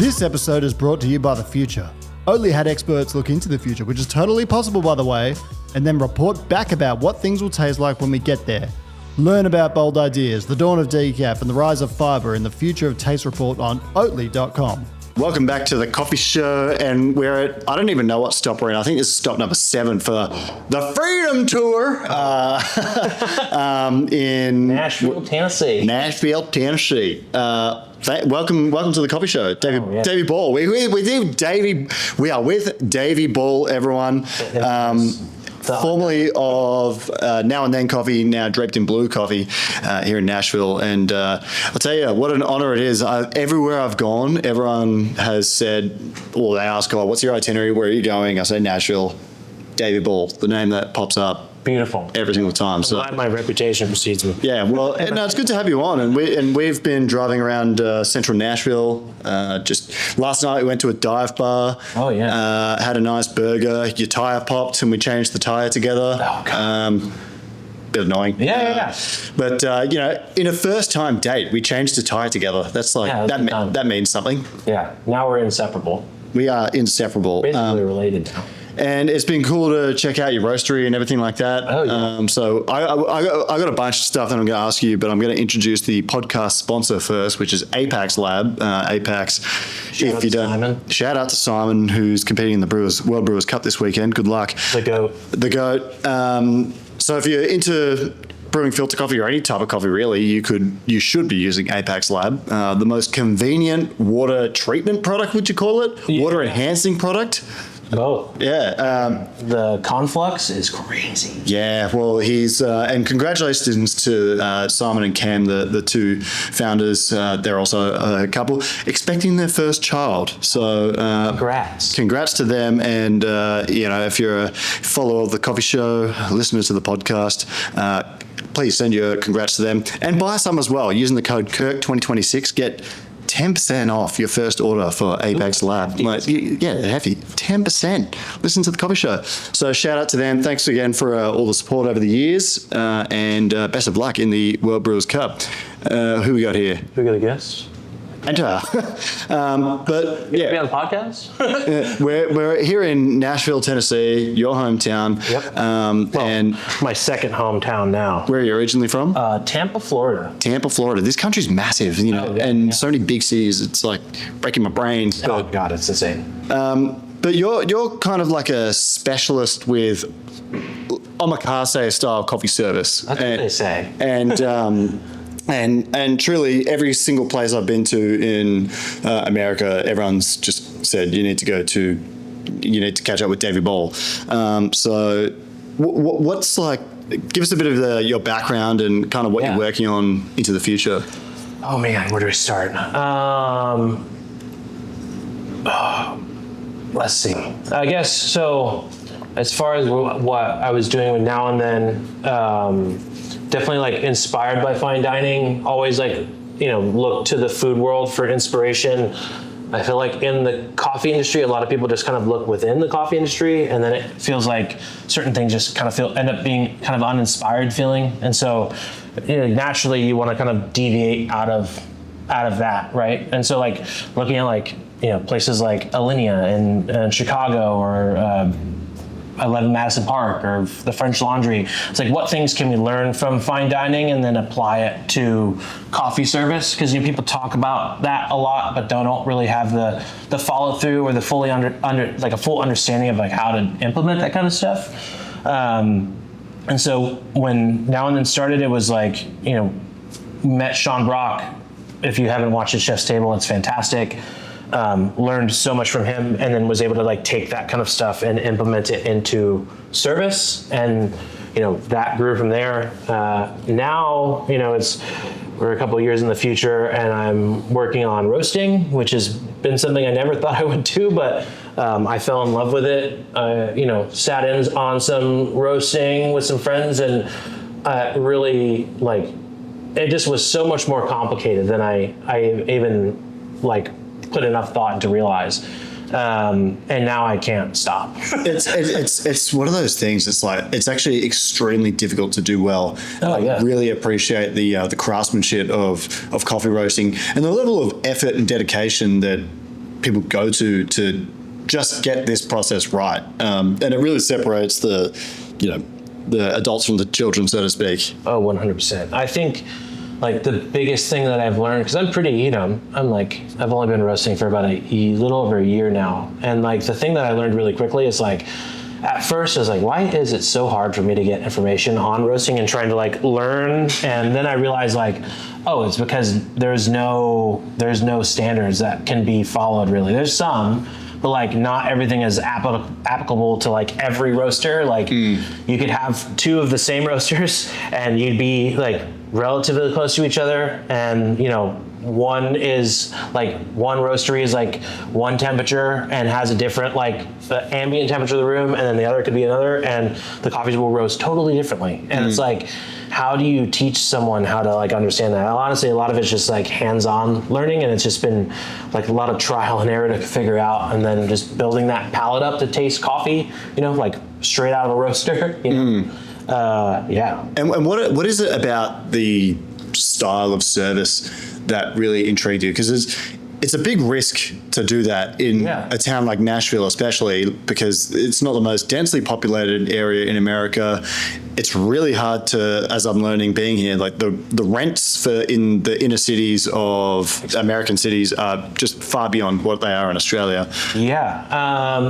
This episode is brought to you by the future. Oatly had experts look into the future, which is totally possible, by the way, and then report back about what things will taste like when we get there. Learn about bold ideas, the dawn of decaf, and the rise of fiber in the Future of Taste report on Oatly.com. Welcome back to the coffee show, and we're at, I don't even know what stop we're in. I think this is stop number 7 for the Freedom Tour in Nashville, Tennessee. Welcome to the coffee show, Davy Ball. We are with Davy Ball, everyone. Formerly of Now and Then Coffee, now Draped in Blue Coffee here in Nashville. And I'll tell you, what an honor it is. Everywhere I've gone, everyone has said, or they ask, oh, what's your itinerary? Where are you going? I say Nashville, Davy Ball, the name that pops up. Beautiful. Every single time. I'm glad my reputation precedes me. Yeah, well, no, it's good to have you on. And we've been driving around central Nashville. Just last night we went to a dive bar. Oh, yeah. Had a nice burger. Your tire popped and we changed the tire together. Oh, God. Bit annoying. Yeah. But, in a first-time date, we changed the tire together. That's like, that means something. Yeah, now we're inseparable. We are inseparable. Basically related now. And it's been cool to check out your roastery and everything like that. Oh, yeah. So I got a bunch of stuff that I'm going to ask you, but I'm going to introduce the podcast sponsor first, which is Apex Lab. Apex. Shout out to Simon, who's competing in the World Brewers Cup this weekend. Good luck. The GOAT. So if you're into brewing filter coffee or any type of coffee, really, you should be using Apex Lab, the most convenient water treatment product. Would you call it? Yeah. Water enhancing product. Oh. Yeah. The Conflux is crazy. Yeah, well, he's, and congratulations to Simon and Cam, the two founders. They're also a couple expecting their first child. So congrats to them. And, if you're a follower of the coffee show, listener to the podcast, please send your congrats to them and buy some as well. Using the code Kirk 2026, get 10% off your first order for Apex Lab. Hefty. 10%. Listen to the coffee show. So shout out to them. Thanks again for all the support over the years, and best of luck in the World Brewers Cup. Who we got here? We got a guest. Enter. But yeah, be on the podcast. we're here in Nashville, Tennessee, your hometown. Yep. And my second hometown now. Where are you originally from? Tampa, Florida. Tampa, Florida. This country's massive, so many big cities. It's like breaking my brain. Oh God, it's insane. But you're kind of like a specialist with omakase style coffee service. That's what they say. And truly, every single place I've been to in America, everyone's just said you need to catch up with Davy Ball. So, what's like? Give us a bit of your background and kind of what you're working on into the future. Oh man, where do we start? Let's see. I guess so. As far as what I was doing with Now and Then. Definitely like inspired by fine dining, always look to the food world for inspiration. I feel like in the coffee industry, a lot of people just kind of look within the coffee industry, and then it feels like certain things just kind of end up being kind of uninspired feeling. And so naturally you want to kind of deviate out of that, right? And so like looking at places like Alinea in Chicago or 11 Madison Park or the French Laundry. It's like, what things can we learn from fine dining and then apply it to coffee service? Because people talk about that a lot, but don't really have the follow through or the fully a full understanding of like how to implement that kind of stuff. And so when Now and Then started, it was like met Sean Brock. If you haven't watched his Chef's Table, it's fantastic. Learned so much from him, and then was able to take that kind of stuff and implement it into service, and that grew from there. Now we're a couple of years in the future, and I'm working on roasting, which has been something I never thought I would do, but I fell in love with it. Sat in on some roasting with some friends, and really it just was so much more complicated than I even put enough thought into realize. And now I can't stop. It's one of those things. It's actually extremely difficult to do well. I really appreciate the craftsmanship of coffee roasting and the level of effort and dedication that people go to just get this process right. And it really separates the adults from the children, so to speak. Oh, 100%. I think like the biggest thing that I've learned, because I'm pretty, I've only been roasting for about a little over a year now. And like the thing that I learned really quickly is like, at first I was like, why is it so hard for me to get information on roasting and trying to like learn? And then I realized like, oh, it's because there's no standards that can be followed really. There's some, but like not everything is applicable to like every roaster. Like you could have two of the same roasters and you'd be like relatively close to each other, and one roastery is like one temperature and has a different like the ambient temperature of the room, and then the other could be another, and the coffees will roast totally differently. And it's like, how do you teach someone how to like understand that? Honestly, a lot of it's just like hands-on learning, and it's just been like a lot of trial and error to figure out, and then just building that palate up to taste coffee, like straight out of a roaster. Yeah. And what is it about the style of service that really intrigued you? Because it's a big risk to do that in a town like Nashville, especially because it's not the most densely populated area in America. It's really hard to, as I'm learning being here, like the rents in the inner cities of American cities are just far beyond what they are in Australia. Yeah.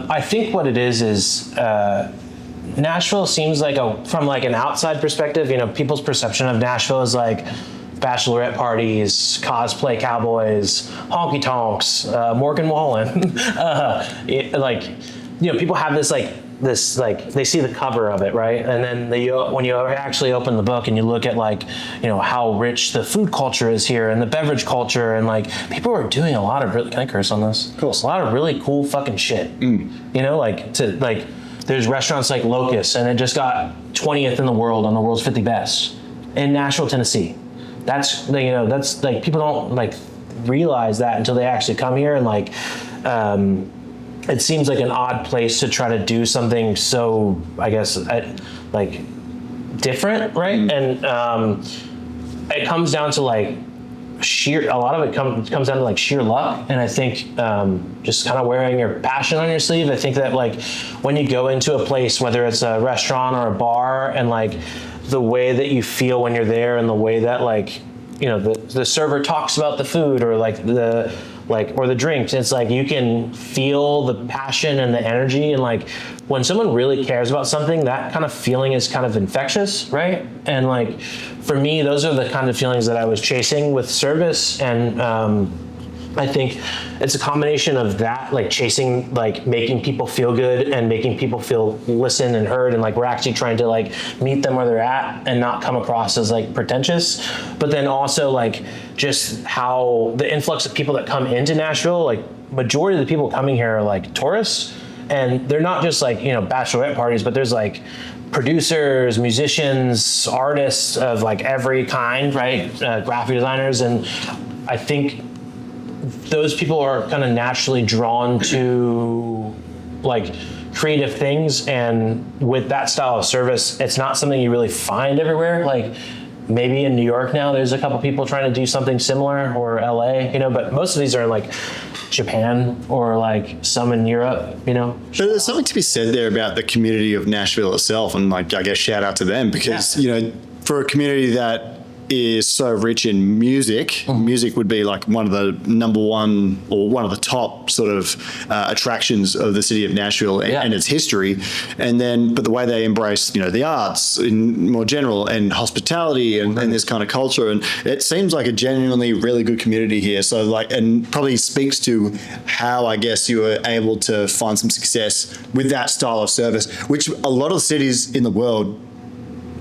I think what it is Nashville seems like from like an outside perspective, people's perception of Nashville is like bachelorette parties, cosplay cowboys, honky tonks, Morgan Wallen. People have this they see the cover of it, right? And then when you actually open the book and you look at how rich the food culture is here and the beverage culture, and like people are doing a lot of really, can I curse on this? Of course. A lot of really cool fucking shit. There's restaurants like Locust, and it just got 20th in the world on the world's 50 best in Nashville, Tennessee. That's like people don't like realize that until they actually come here, and like it seems like an odd place to try to do something so, I guess, like different, right? And it comes down to like a lot of it comes down to like sheer luck. And I think just kind of wearing your passion on your sleeve. I think that like when you go into a place, whether it's a restaurant or a bar, and like the way that you feel when you're there, and the way that like the server talks about the food, or like or the drinks, it's like you can feel the passion and the energy. And like when someone really cares about something, that kind of feeling is kind of infectious, right? And like for me, those are the kind of feelings that I was chasing with service. And I think it's a combination of that, like chasing, like making people feel good and making people feel listened and heard, and like we're actually trying to like meet them where they're at and not come across as like pretentious. But then also like just how the influx of people that come into Nashville, like majority of the people coming here are like tourists, and they're not just like bachelorette parties, but there's like producers, musicians, artists of like every kind, right? Graphic designers. And I think those people are kind of naturally drawn to like creative things, and with that style of service, it's not something you really find everywhere. Like maybe in New York now, there's a couple people trying to do something similar, or LA, but most of these are like Japan or like some in Europe, But there's something to be said there about the community of Nashville itself, and like I guess shout out to them, because for a community that is so rich in music. Music would be like one of the number one, or one of the top sort of attractions of the city of Nashville and its history. And then, but the way they embrace, the arts in more general, and hospitality and this kind of culture. And it seems like a genuinely really good community here. So like, and probably speaks to how I guess you were able to find some success with that style of service, which a lot of cities in the world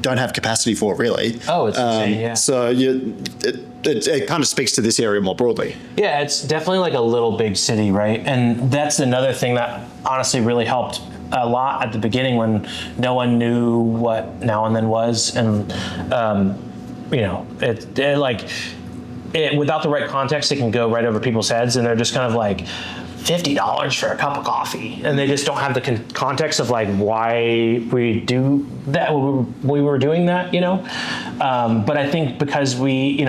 don't have capacity for, really. Oh, it's insane, yeah. So it kind of speaks to this area more broadly. Yeah, it's definitely like a little big city, right? And that's another thing that honestly really helped a lot at the beginning, when no one knew what Now and Then was. And, without the right context, it can go right over people's heads, and they're just kind of like, $50 for a cup of coffee, and they just don't have the context of like why we do that. We were doing that, but I think because we,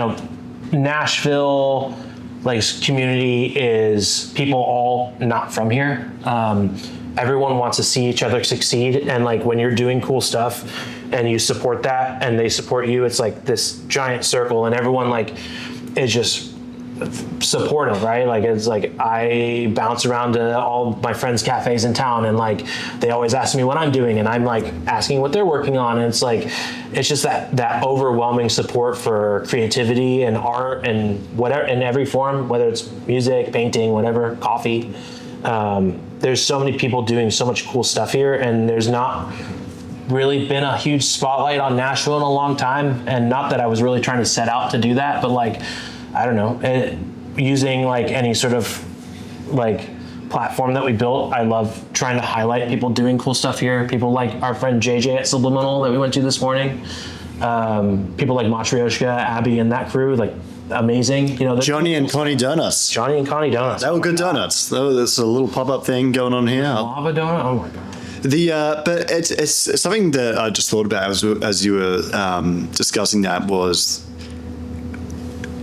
Nashville like community is people all not from here. Everyone wants to see each other succeed, and like when you're doing cool stuff and you support that and they support you, it's like this giant circle, and everyone like is just supportive, right? Like it's like I bounce around to all my friends' cafes in town, and like they always ask me what I'm doing, and I'm like asking what they're working on, and it's like it's just that overwhelming support for creativity and art and whatever in every form, whether it's music, painting, whatever, coffee. There's so many people doing so much cool stuff here, and there's not really been a huge spotlight on Nashville in a long time. And not that I was really trying to set out to do that, but like, I don't know, using like any sort of like platform that we built, I love trying to highlight people doing cool stuff here. People like our friend JJ at Subliminal that we went to this morning. People like Matryoshka, Abby, and that crew, like amazing. You know, Johnny and Connie Donuts. Johnny and Connie Donuts. They were good donuts. There's a little pop-up thing going on here. Lava donut. Oh my god. But it's something that I just thought about as you were discussing that was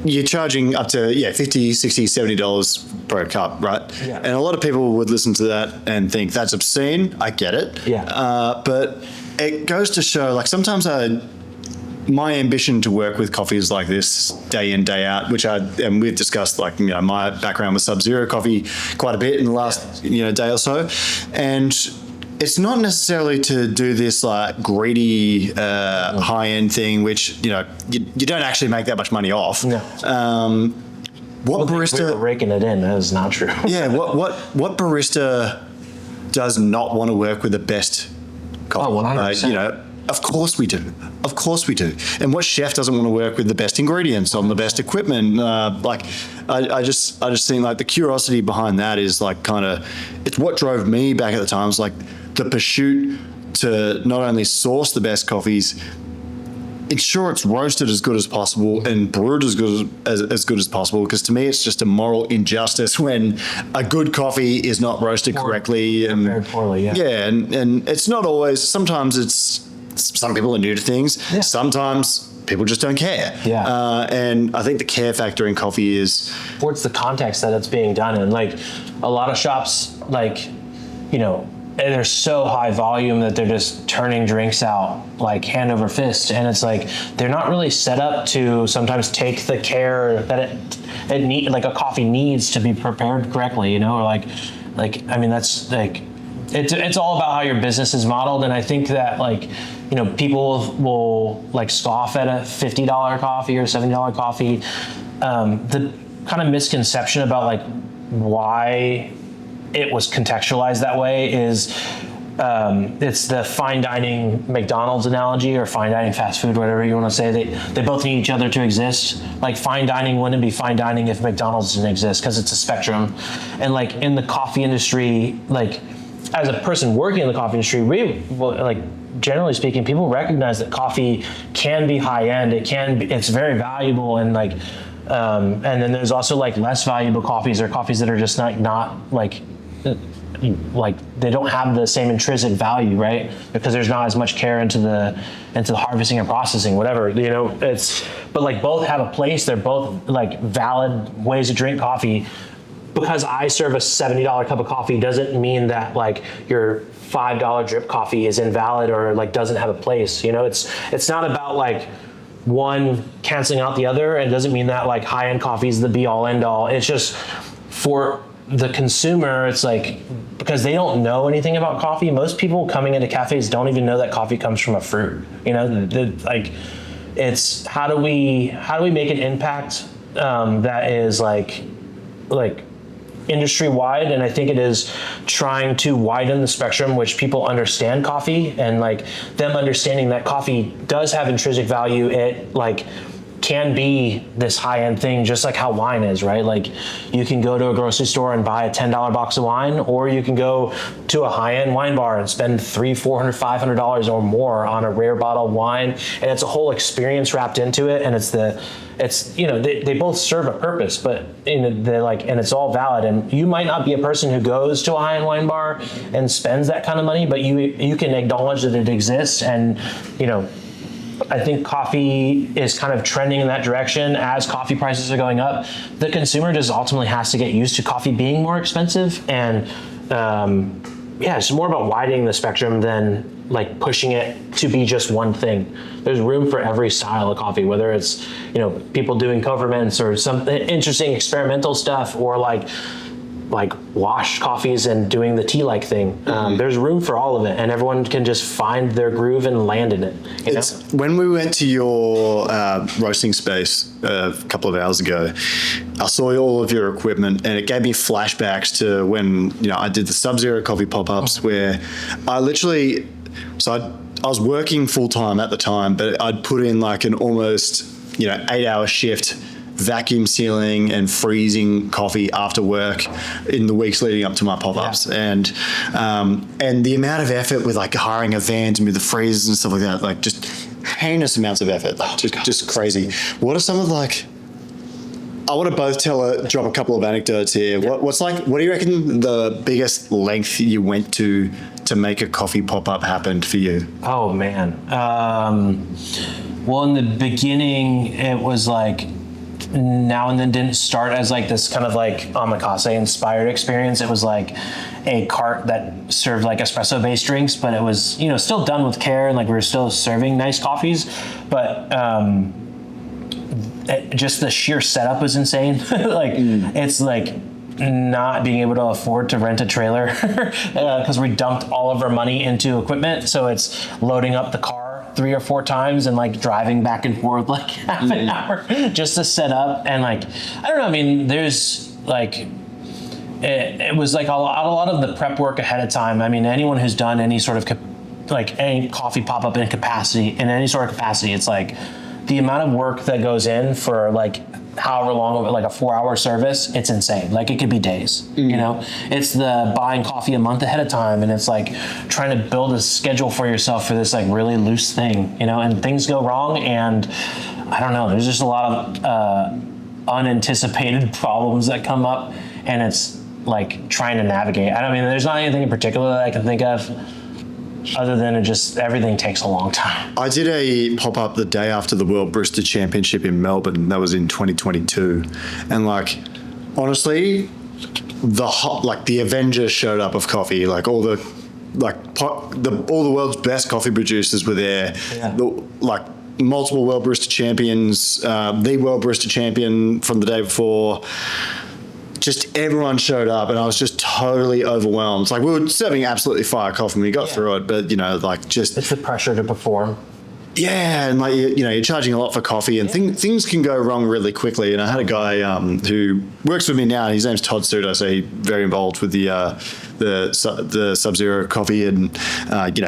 you're charging up to $50, $60, $70 per cup, right? Yeah. And a lot of people would listen to that and think that's obscene. I get it. Yeah. But it goes to show, like sometimes my ambition to work with coffees like this day in, day out, and we've discussed, like, you know, my background with Sub-Zero coffee quite a bit in the last, day or so. And it's not necessarily to do this like greedy high-end thing, which, you don't actually make that much money off. No. What barista... We were raking it in. That is not true. Yeah, what barista does not want to work with the best coffee? Oh, 100%. Of course we do. Of course we do. And what chef doesn't want to work with the best ingredients on the best equipment? I just think like the curiosity behind that is like it's what drove me back at the time. It's like the pursuit to not only source the best coffees, ensure it's roasted as good as possible and brewed as good as possible. Because to me, it's just a moral injustice when a good coffee is not roasted correctly and very poorly. Yeah. Yeah, and it's not always. Sometimes some people are new to things. Yeah. Sometimes people just don't care. Yeah. And I think the care factor in coffee is towards the context that it's being done in. Like a lot of shops, like, and they're so high volume that they're just turning drinks out like hand over fist, and it's like they're not really set up to sometimes take the care that it need, like a coffee needs to be prepared correctly, or like I mean that's like it's all about how your business is modeled. And I think that like people will like scoff at a $50 coffee or $70 coffee. The kind of misconception about like why it was contextualized that way is it's the fine dining McDonald's analogy, or fine dining fast food, whatever you want to say. They both need each other to exist. Like fine dining wouldn't be fine dining if McDonald's didn't exist, because it's a spectrum. And like in the coffee industry, like as a person working in the coffee industry, generally speaking, people recognize that coffee can be high end. It's very valuable, and like and then there's also like less valuable coffees, or coffees that are just not like they don't have the same intrinsic value, right? Because there's not as much care into the harvesting and processing, whatever. But like both have a place. They're both like valid ways to drink coffee. Because I serve a $70 cup of coffee doesn't mean that like your $5 drip coffee is invalid or like doesn't have a place. It's not about like one canceling out the other. It doesn't mean that like high-end coffee is the be-all end-all. It's just for the consumer, it's like, because they don't know anything about coffee. Most people coming into cafes don't even know that coffee comes from a fruit. Like it's how do we make an impact that is like industry-wide. And I think it is trying to widen the spectrum which people understand coffee, and like them understanding that coffee does have intrinsic value. It like can be this high-end thing, just like how wine is, right? Like you can go to a grocery store and buy a $10 box of wine, or you can go to a high-end wine bar and spend $300, $400, $500 or more on a rare bottle of wine, and it's a whole experience wrapped into it. And they both serve a purpose, but they're like, and it's all valid. And you might not be a person who goes to a high-end wine bar and spends that kind of money, but you can acknowledge that it exists, and I think coffee is kind of trending in that direction as coffee prices are going up. The consumer just ultimately has to get used to coffee being more expensive, and it's more about widening the spectrum than like pushing it to be just one thing. There's room for every style of coffee, whether it's, people doing co-ferments or some interesting experimental stuff, or like washed coffees and doing the tea-like thing. There's room for all of it, and everyone can just find their groove and land in it. When we went to your roasting space a couple of hours ago, I saw all of your equipment, and it gave me flashbacks to when I did the Sub-Zero coffee pop-ups, where I literally, I was working full-time at the time, but I'd put in like an almost 8-hour shift vacuum sealing and freezing coffee after work in the weeks leading up to my pop-ups. And the amount of effort with like hiring a van to move the freezers and stuff like that, like just heinous amounts of effort, just crazy. What are some of I want to both drop a couple of anecdotes here. What do you reckon the biggest length you went to make a coffee pop-up happen for you? Oh man. Well, in the beginning, it was like Now and Then didn't start as like this kind of like omakase inspired experience. It was like a cart that served like espresso based drinks, but it was, still done with care, and like we were still serving nice coffees, but just the sheer setup was insane. It's like not being able to afford to rent a trailer because we dumped all of our money into equipment. So it's loading up the car 3 or 4 times and like driving back and forth like half an hour just to set up. And like, I don't know, I mean, there's like, it was like a lot of the prep work ahead of time. I mean, anyone who's done any sort of any coffee pop-up in any sort of capacity, it's like the amount of work that goes in for like however long of like a 4-hour service, it's insane. Like it could be days, it's the buying coffee a month ahead of time, and it's like trying to build a schedule for yourself for this like really loose thing, and things go wrong, and I don't know, there's just a lot of unanticipated problems that come up, and it's like trying to navigate. I mean, there's not anything in particular that I can think of, other than everything takes a long time. I did a pop-up the day after the World Barista Championship in Melbourne. That was in 2022. And like, honestly, the Avengers showed up of coffee. Like all the world's best coffee producers were there. Yeah. Multiple World Barista champions, the World Barista champion from the day before. Just everyone showed up, and I was just totally overwhelmed. It's like we were serving absolutely fire coffee when we got through it, but it's the pressure to perform. Yeah, and you're charging a lot for coffee, and things can go wrong really quickly. And I had a guy who works with me now. His name's Todd Suter, so he's very involved with the Sub-Zero coffee, and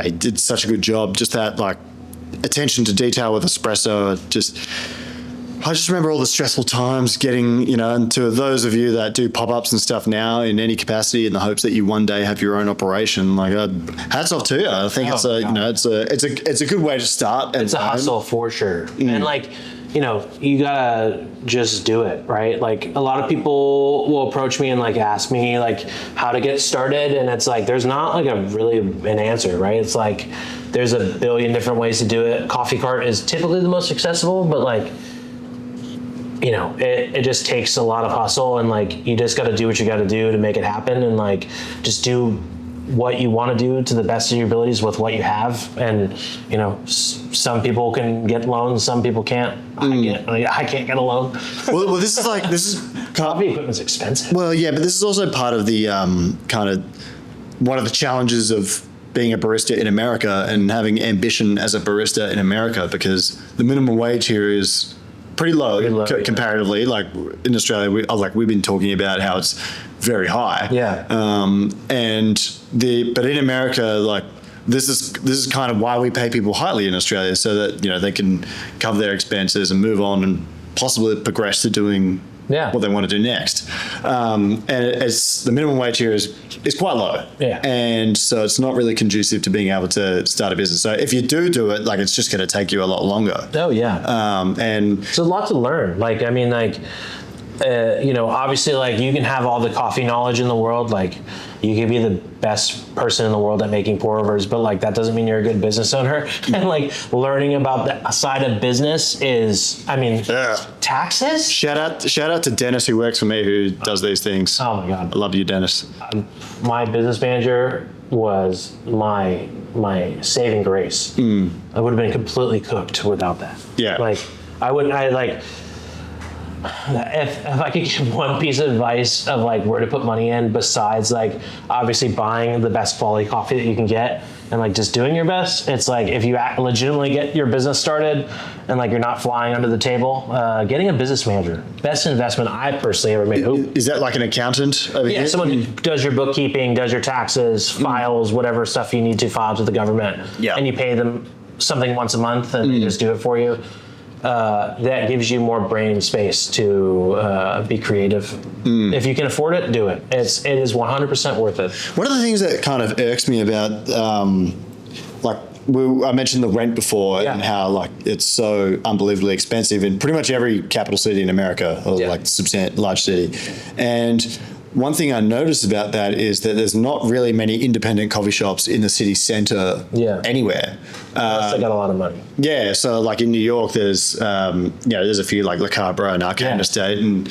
he did such a good job. Just that attention to detail with espresso, I just remember all the stressful times getting, and to those of you that do pop-ups and stuff now in any capacity in the hopes that you one day have your own operation, hats off to you. I think it's a good way to start. It's a hustle for sure. And you gotta just do it, right? Like a lot of people will approach me and ask me how to get started. And it's there's not an answer, right? It's there's a billion different ways to do it. Coffee cart is typically the most accessible, but it just takes a lot of hustle, and you just got to do what you got to do to make it happen, and just do what you want to do to the best of your abilities with what you have. And some people can get loans, some people can't. I can't get a loan. Well, this is coffee equipment's expensive. Well, yeah, but this is also part of the kind of one of the challenges of being a barista in America and having ambition as a barista in America, because the minimum wage here is pretty low comparatively. In Australia, we've been talking about how it's very high. Yeah. But in America, this is kind of why we pay people highly in Australia, so that they can cover their expenses and move on and possibly progress to doing what they want to do next. And it's the minimum wage here is quite low. Yeah. And so it's not really conducive to being able to start a business. So if you do it, it's just going to take you a lot longer. Oh yeah. And it's a lot to learn. obviously, like, you can have all the coffee knowledge in the world. Like, you can be the best person in the world at making pour overs, but like, that doesn't mean you're a good business owner. And like, learning about the side of business is, taxes. Shout out to Dennis, who works for me, who does these things. Oh my God. I love you, Dennis. My business manager was my saving grace. I would have been completely cooked without that. Yeah. Like, if I could give one piece of advice of like where to put money in, besides like obviously buying the best quality coffee that you can get and like just doing your best, it's like if you legitimately get your business started and like you're not flying under the table, getting a business manager, best investment I personally ever made. Is that like an accountant over here? Someone who does your bookkeeping, does your taxes, files, whatever stuff you need to file to the government, and you pay them something once a month and they just do it for you. That gives you more brain space to be creative. If you can afford it, do it. It is 100% worth it. One of the things that kind of irks me about, I mentioned the rent before and how like it's so unbelievably expensive in pretty much every capital city in America, or like large city. And one thing I noticed about that is that there's not really many independent coffee shops in the city center anywhere. Unless they got a lot of money. Yeah, so like in New York, there's there's a few like Le Cabra and Arcane Estate, and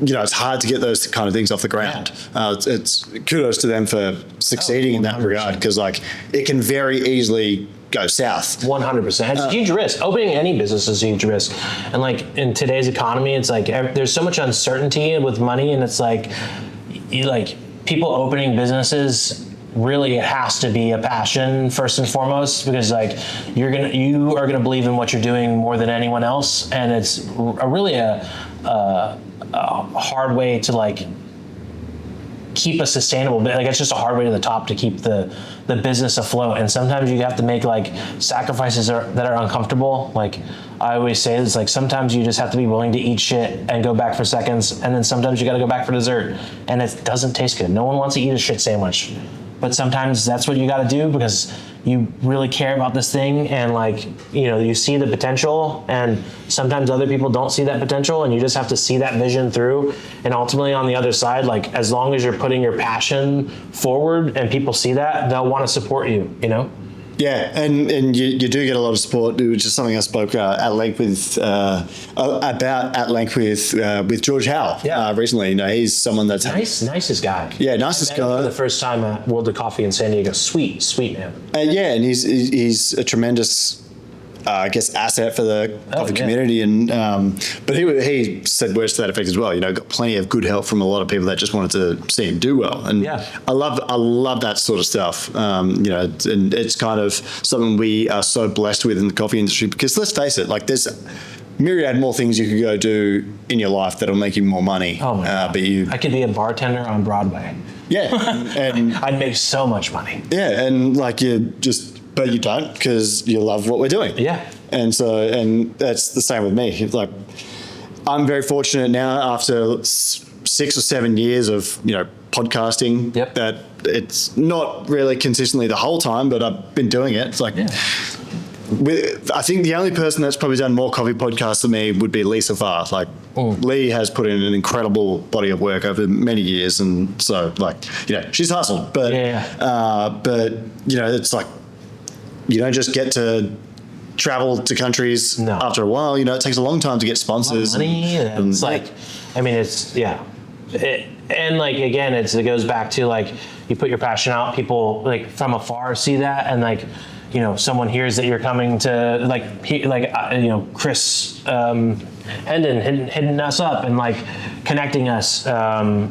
it's hard to get those kind of things off the ground. It's kudos to them for succeeding in that regard, because like it can very easily go south. 100%. It's a huge risk. Opening any business is a huge risk. And like in today's economy, it's like there's so much uncertainty with money, and it's like people opening businesses, really it has to be a passion first and foremost, because like you are gonna believe in what you're doing more than anyone else, and it's really a hard way to like keep a sustainable, like it's just a hard way to the top to keep the business afloat. And sometimes you have to make like sacrifices that are uncomfortable. Like I always say, it's like sometimes you just have to be willing to eat shit and go back for seconds, and then sometimes you got to go back for dessert, and it doesn't taste good. No one wants to eat a shit sandwich, but sometimes that's what you got to do because you really care about this thing, and like you see the potential, and sometimes other people don't see that potential, and you just have to see that vision through. And ultimately on the other side, like as long as you're putting your passion forward and people see that, they'll want to support you. Yeah, and you do get a lot of support, which is something I spoke at length with with George Howe recently. He's someone that's nicest guy. Yeah, nicest guy. For the first time at World of Coffee in San Diego, sweet man. And he's a tremendous, asset for the coffee community. And but he said words to that effect as well. Got plenty of good help from a lot of people that just wanted to see him do well. And I love that sort of stuff. And it's kind of something we are so blessed with in the coffee industry, because let's face it, like there's myriad more things you could go do in your life that'll make you more money. Oh my God. But I could be a bartender on Broadway. Yeah, and I'd make so much money. Yeah, and like but you don't, because you love what we're doing. Yeah. And that's the same with me. Like, I'm very fortunate now after 6 or 7 years of, podcasting, that it's not really consistently the whole time, but I've been doing it. It's like, I think the only person that's probably done more coffee podcasts than me would be Lisa Farr. Like, Lee has put in an incredible body of work over many years. And so like, she's hustled, but, it's like, you don't just get to travel to countries after a while. It takes a long time to get sponsors. Money. And like, again, it goes back to like, you put your passion out, people like from afar see that, and like, someone hears that you're coming to Chris Hendon hitting us up and like connecting us.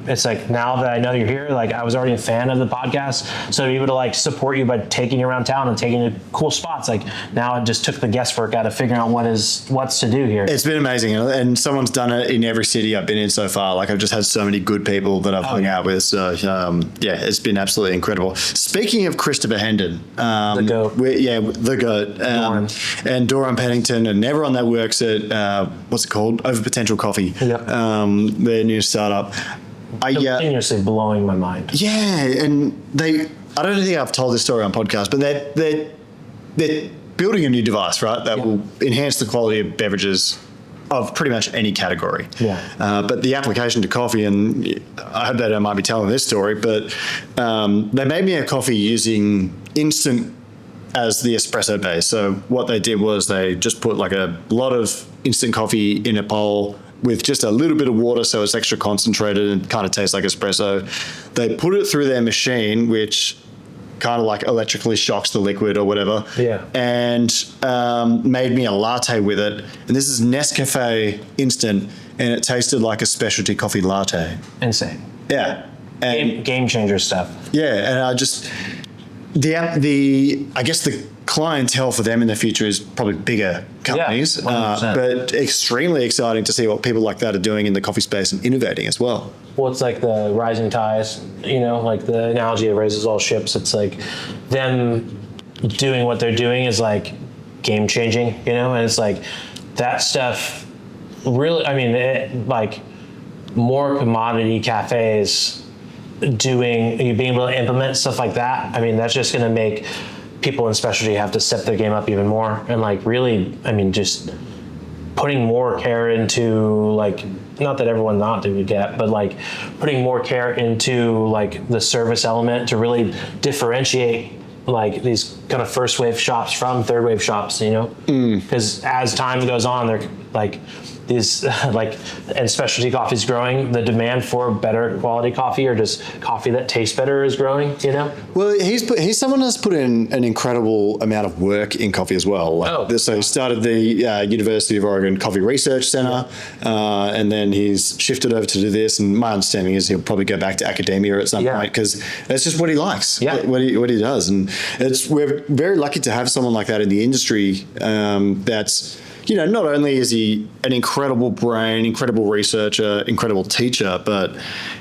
It's like, now that I know you're here, like I was already a fan of the podcast, so to be able to like support you by taking you around town and taking you to cool spots, like now it just took the guesswork out of figuring out what's to do here. It's been amazing, and someone's done it in every city I've been in so far. Like I've just had so many good people that I've hung out with. So it's been absolutely incredible. Speaking of Christopher Hendon, the GOAT. The GOAT, and Doran Pennington, and everyone that works at what's it called? Over Potential Coffee. Yep. Their new startup. Continuously blowing my mind. Yeah, and I don't think I've told this story on podcast, but they're building a new device, right? That will enhance the quality of beverages of pretty much any category. Yeah. But the application to coffee, and I hope that I might be telling this story, but they made me a coffee using instant as the espresso base. So what they did was they just put like a lot of instant coffee in a bowl with just a little bit of water, so it's extra concentrated and kind of tastes like espresso. They put it through their machine, which kind of like electrically shocks the liquid or whatever. Yeah. And made me a latte with it. And this is Nescafe instant, and it tasted like a specialty coffee latte. Insane. Yeah. And Game changer stuff. yeah, and I just I guess the clientele for them in the future is probably bigger companies, 100%. but extremely exciting to see what people like that are doing in the coffee space and innovating as well. Well, it's like the rising tides, like the analogy of raises all ships. It's like them doing what they're doing is like game changing, and it's like that stuff really, like more commodity cafes being able to implement stuff like that. That's just going to make people in specialty have to step their game up even more. And like really, just putting more care into like, not that everyone not do get, but like putting more care into like the service element to really differentiate like these kind of first wave shops from third wave shops, because as time goes on, they're like these and specialty coffee is growing. The demand for better quality coffee or just coffee that tastes better is growing, Well, he's someone that's put in an incredible amount of work in coffee as well. So he started the University of Oregon Coffee Research Center, and then he's shifted over to do this. And my understanding is he'll probably go back to academia at some point because that's just what he likes, what he does. And we're very lucky to have someone like that in the industry. That's not only is he an incredible brain, incredible researcher, incredible teacher, but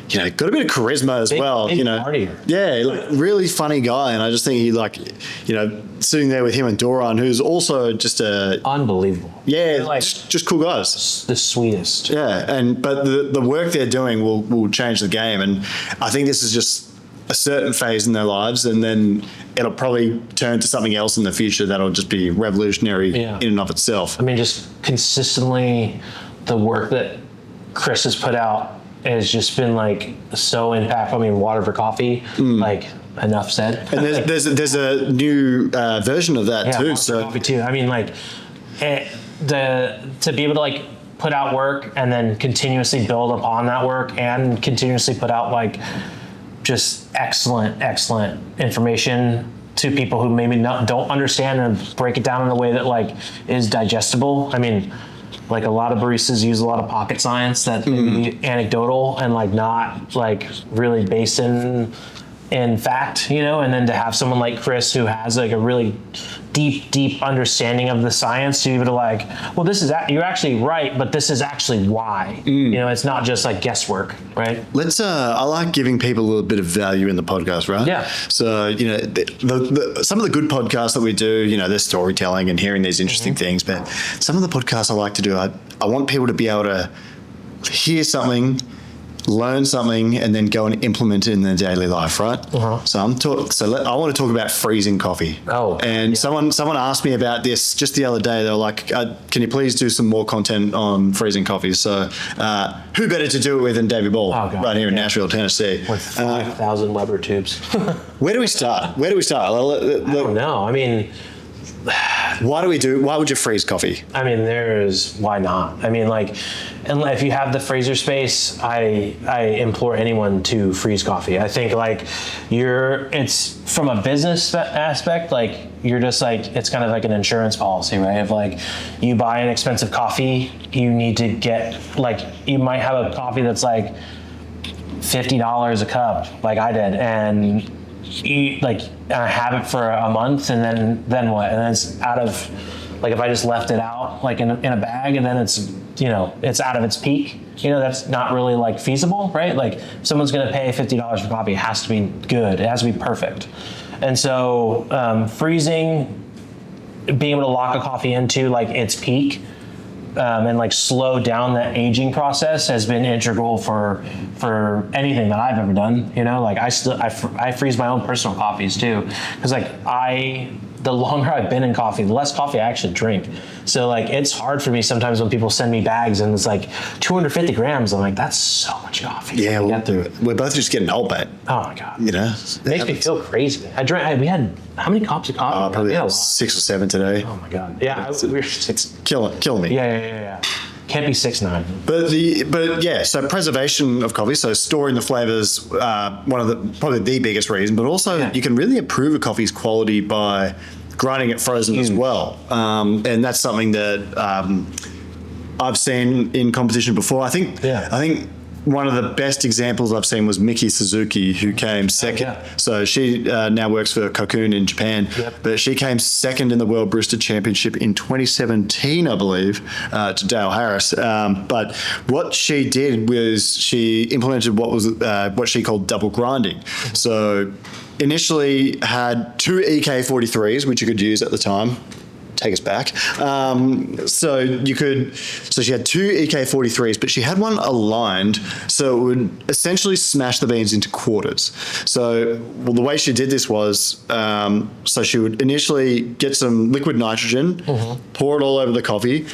got a bit of charisma as well. Partier. Yeah, like, really funny guy, and I just think he sitting there with him and Doran, who's also just unbelievable. Yeah, just cool guys. The sweetest. Yeah, but the work they're doing will change the game, and I think this is just a certain phase in their lives, and then it'll probably turn to something else in the future that'll just be revolutionary in and of itself. Just consistently the work that Chris has put out has just been like so impactful. Water for coffee, like enough said. And there's a new version of that too. Water for coffee too. To be able to like put out work and then continuously build upon that work and continuously put out like just excellent information to people who maybe don't understand and break it down in a way that like is digestible. Like a lot of baristas use a lot of pocket science that may be anecdotal and like not like really based in fact, and then to have someone like Chris who has like a really deep understanding of the science to be able to like, well, you're actually right, but this is actually why. It's not just like guesswork, right? I like giving people a little bit of value in the podcast, right? Yeah. So, some of the good podcasts that we do, there's storytelling and hearing these interesting things, but some of the podcasts I like to do, I want people to be able to hear something, learn something, and then go and implement it in their daily life, right? So I want to talk about freezing coffee. Someone asked me about this just the other day. They were like, "Can you please do some more content on freezing coffee?" So, who better to do it with than Davy Ball, right here in Nashville, Tennessee, with 5,000 Weber tubes. Where do we start? I don't know. Why would you freeze coffee? Why not? And if you have the freezer space, I implore anyone to freeze coffee. I think it's from a business aspect, you're just it's kind of like an insurance policy, right? If you buy an expensive coffee, you need to get you might have a coffee that's $50 a cup, like I did, and I have it for a month, and then what? And then it's out of, if I just left it out in a bag, and then it's it's out of its peak. That's not really feasible, right? If someone's going to pay $50 for coffee, it has to be good. It has to be perfect. And so freezing, being able to lock a coffee into its peak, and slow down that aging process has been integral for anything that I've ever done. I freeze my own personal coffees too, because I the longer I've been in coffee, the less coffee I actually drink. So like, it's hard for me sometimes when people send me bags and it's like 250 grams. I'm like, that's so much coffee. Yeah, to get through. we're both just getting old, mate. Oh my God. You know? It makes me feel crazy. We had, how many cups of coffee? Probably We had a lot. 6 or 7 today. Oh my God. Yeah. It's killing me. Yeah. Can't be 6'9". But yeah, so preservation of coffee, so storing the flavors, one of the probably the biggest reason, but also you can really improve a coffee's quality by grinding it frozen as well. And that's something that I've seen in competition before. I think one of the best examples I've seen was Miki Suzuki, who came second. So she now works for Cocoon in Japan, but she came second in the World Barista Championship in 2017, I believe, to Dale Harris. But what she did was she implemented what she called double grinding. So initially had 2 EK43s, which you could use at the time. Take us back. So she had 2 EK43s, but she had one aligned so it would essentially smash the beans into quarters. So, the way she did this was, so she would initially get some liquid nitrogen, pour it all over the coffee,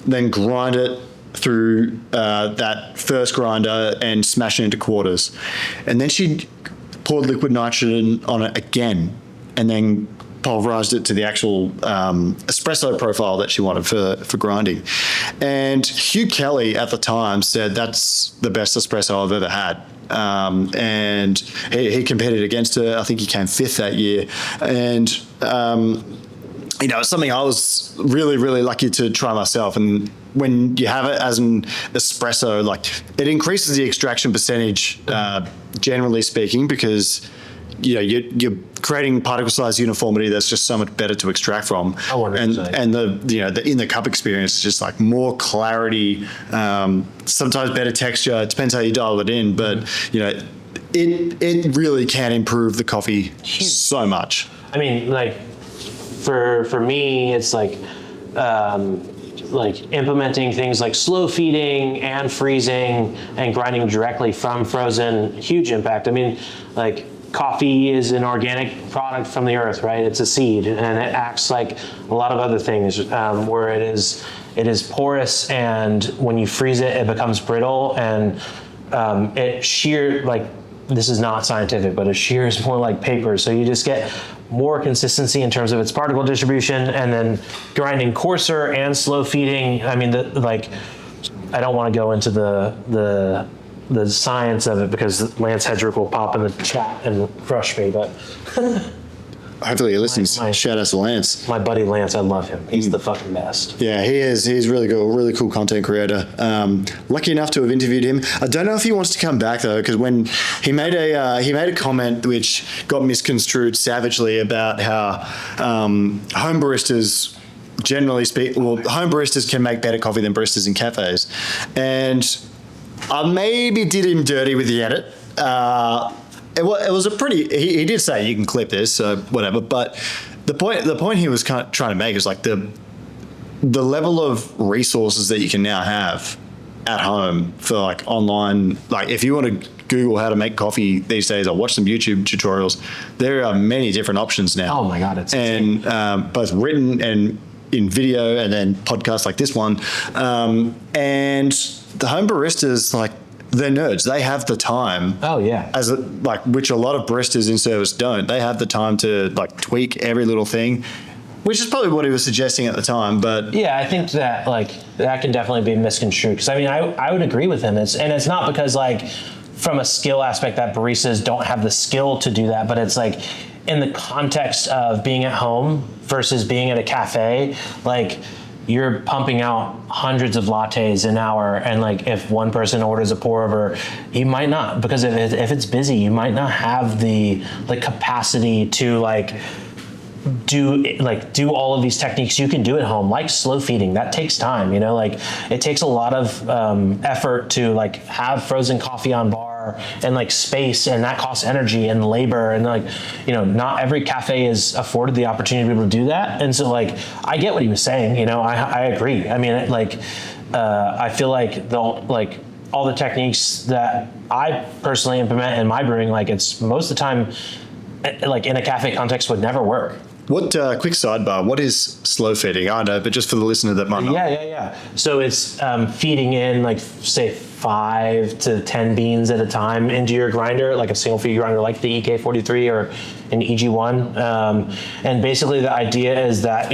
then grind it through that first grinder and smash it into quarters. And then she poured liquid nitrogen on it again, and then pulverized it to the actual espresso profile that she wanted for grinding. And Hugh Kelly at the time said that's the best espresso I've ever had. And he competed against her. I think he came 5th that year. And it's something I was really, really lucky to try myself. And when you have it as an espresso, like, it increases the extraction percentage, generally speaking, because you're creating particle size uniformity that's just so much better to extract from. And the in the cup experience is just like more clarity, sometimes better texture. It depends how you dial it in, but it really can improve the coffee so much. I mean, like, for me, it's like implementing things like slow feeding and freezing and grinding directly from frozen, huge impact. I mean, like, coffee is an organic product from the earth, right? It's a seed, and it acts like a lot of other things, where it is porous, and when you freeze it, it becomes brittle, and it shear, like, this is not scientific, but it shears more like paper. So you just get more consistency in terms of its particle distribution, and then grinding coarser and slow feeding. I mean, I don't want to go into the science of it because Lance Hedrick will pop in the chat and crush me, but hopefully he listens. Shout out to Lance. My buddy Lance, I love him. He's the fucking best. Yeah, he is. He's really good, really cool content creator. Lucky enough to have interviewed him. I don't know if he wants to come back though, because when he made a comment which got misconstrued savagely about how home baristas, generally home baristas can make better coffee than baristas in cafes, and I maybe did him dirty with the edit. It was a pretty. He did say you can clip this, so whatever. But the point he was kind of trying to make is like the level of resources that you can now have at home for like online. Like, if you want to Google how to make coffee these days, or watch some YouTube tutorials, there are many different options now. Oh my God, it's insane. Both written and in video, and then podcasts like this one, and the home baristas, like, they're nerds. They have the time. Oh yeah. Which a lot of baristas in service don't. They have the time to like tweak every little thing, which is probably what he was suggesting at the time. But yeah, I think that that can definitely be misconstrued. Because I mean, I would agree with him. It's not because like from a skill aspect that baristas don't have the skill to do that, but it's like in the context of being at home versus being at a cafe, like, you're pumping out hundreds of lattes an hour, and like, if one person orders a pour over, you might not, because if it's busy, you might not have the capacity to do all of these techniques you can do at home, like slow feeding. That takes time, like, it takes a lot of effort to like have frozen coffee on bar, and like space, and that costs energy and labor, and like, not every cafe is afforded the opportunity to be able to do that. And so like, I get what he was saying, I agree. I mean, I feel like all the techniques that I personally implement in my brewing, like, it's most of the time, like, in a cafe context would never work. What quick sidebar? What is slow feeding? I know, but just for the listener that might not. Yeah. So it's feeding in like say 5 to 10 beans at a time into your grinder, like a single feed grinder, like the EK43 or an EG1. And basically, the idea is that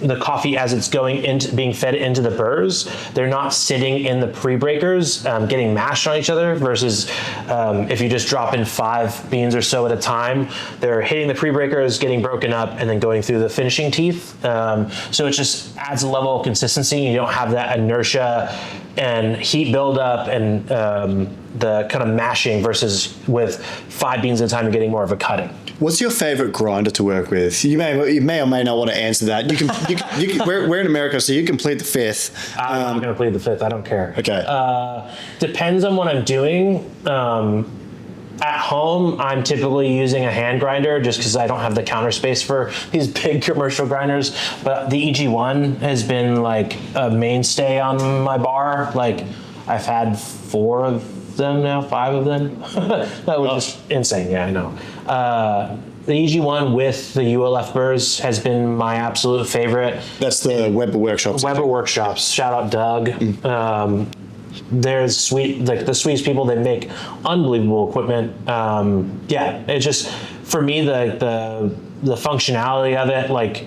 the coffee, as it's being fed into the burrs, they're not sitting in the pre-breakers, getting mashed on each other, versus if you just drop in 5 beans or so at a time, they're hitting the pre-breakers, getting broken up, and then going through the finishing teeth. So it just adds a level of consistency. You don't have that inertia and heat buildup and the kind of mashing, versus with 5 beans at a time, you're getting more of a cutting. What's your favorite grinder to work with? You may or may not want to answer that. We're in America, so you can plead the fifth. I'm not going to plead the fifth. I don't care. Okay. Depends on what I'm doing. At home, I'm typically using a hand grinder just because I don't have the counter space for these big commercial grinders. But the EG1 has been like a mainstay on my bar. Like I've had 4 of them now, 5 of them. That was just insane. Yeah, I know. The EG1 with the ULF burrs has been my absolute favorite. That's the Weber Workshops. Weber Workshops. Shout out Doug. There's the sweetest people. They make unbelievable equipment. It just, for me, the functionality of it, like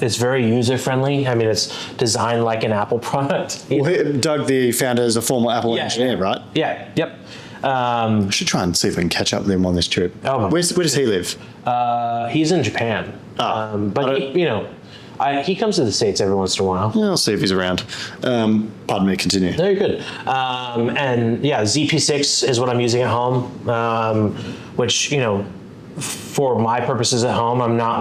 it's very user friendly. I mean, it's designed like an Apple product. Well, Doug, the founder, is a former Apple engineer, right? Yeah. Yep. I should try and see if we can catch up with him on this trip. Where does he live? He's in Japan. He comes to the States every once in a while. Yeah, I'll see if he's around. Pardon me, continue. Very good. ZP6 is what I'm using at home, which, for my purposes at home, I'm not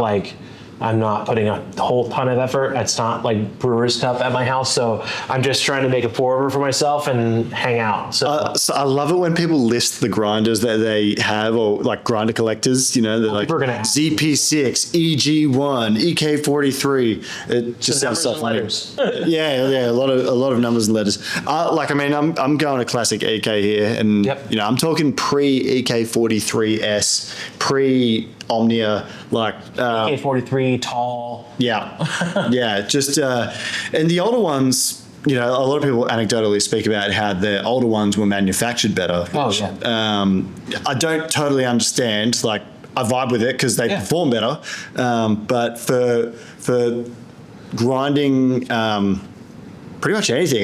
putting a whole ton of effort. It's not like brewer's cup at my house, so I'm just trying to make a pour over for myself and hang out. So I love it when people list the grinders that they have, or like grinder collectors. They're like ZP6, EG1, EK43. It just sounds so funny. Yeah, a lot of numbers and letters. I'm going a classic EK here, and I'm talking pre EK43S, pre Omnia, EK43 tall. Yeah. Just and the older ones, a lot of people anecdotally speak about how the older ones were manufactured better. I don't totally understand. Like, I vibe with it because they perform better, but for grinding pretty much anything,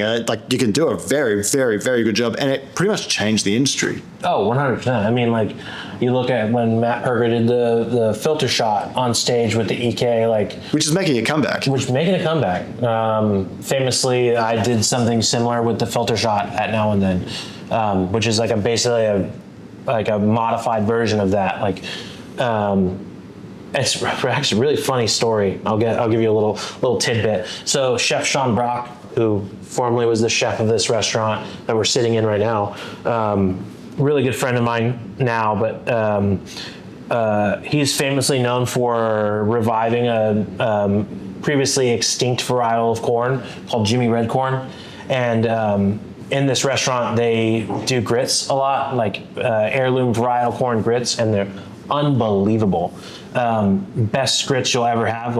you can do a very, very, very good job, and it pretty much changed the industry. 100%. I mean, you look at when Matt Perger did the filter shot on stage with the EK, which is making a comeback. Famously, I did something similar with the filter shot at Now and Then, which is basically a modified version of that. It's actually a really funny story. I'll give you a little tidbit. So Chef Sean Brock, who formerly was the chef of this restaurant that we're sitting in right now, really good friend of mine now, but he's famously known for reviving a previously extinct varietal of corn called Jimmy Red Corn. And in this restaurant, they do grits a lot, heirloom varietal corn grits, and they're unbelievable. Best grits you'll ever have.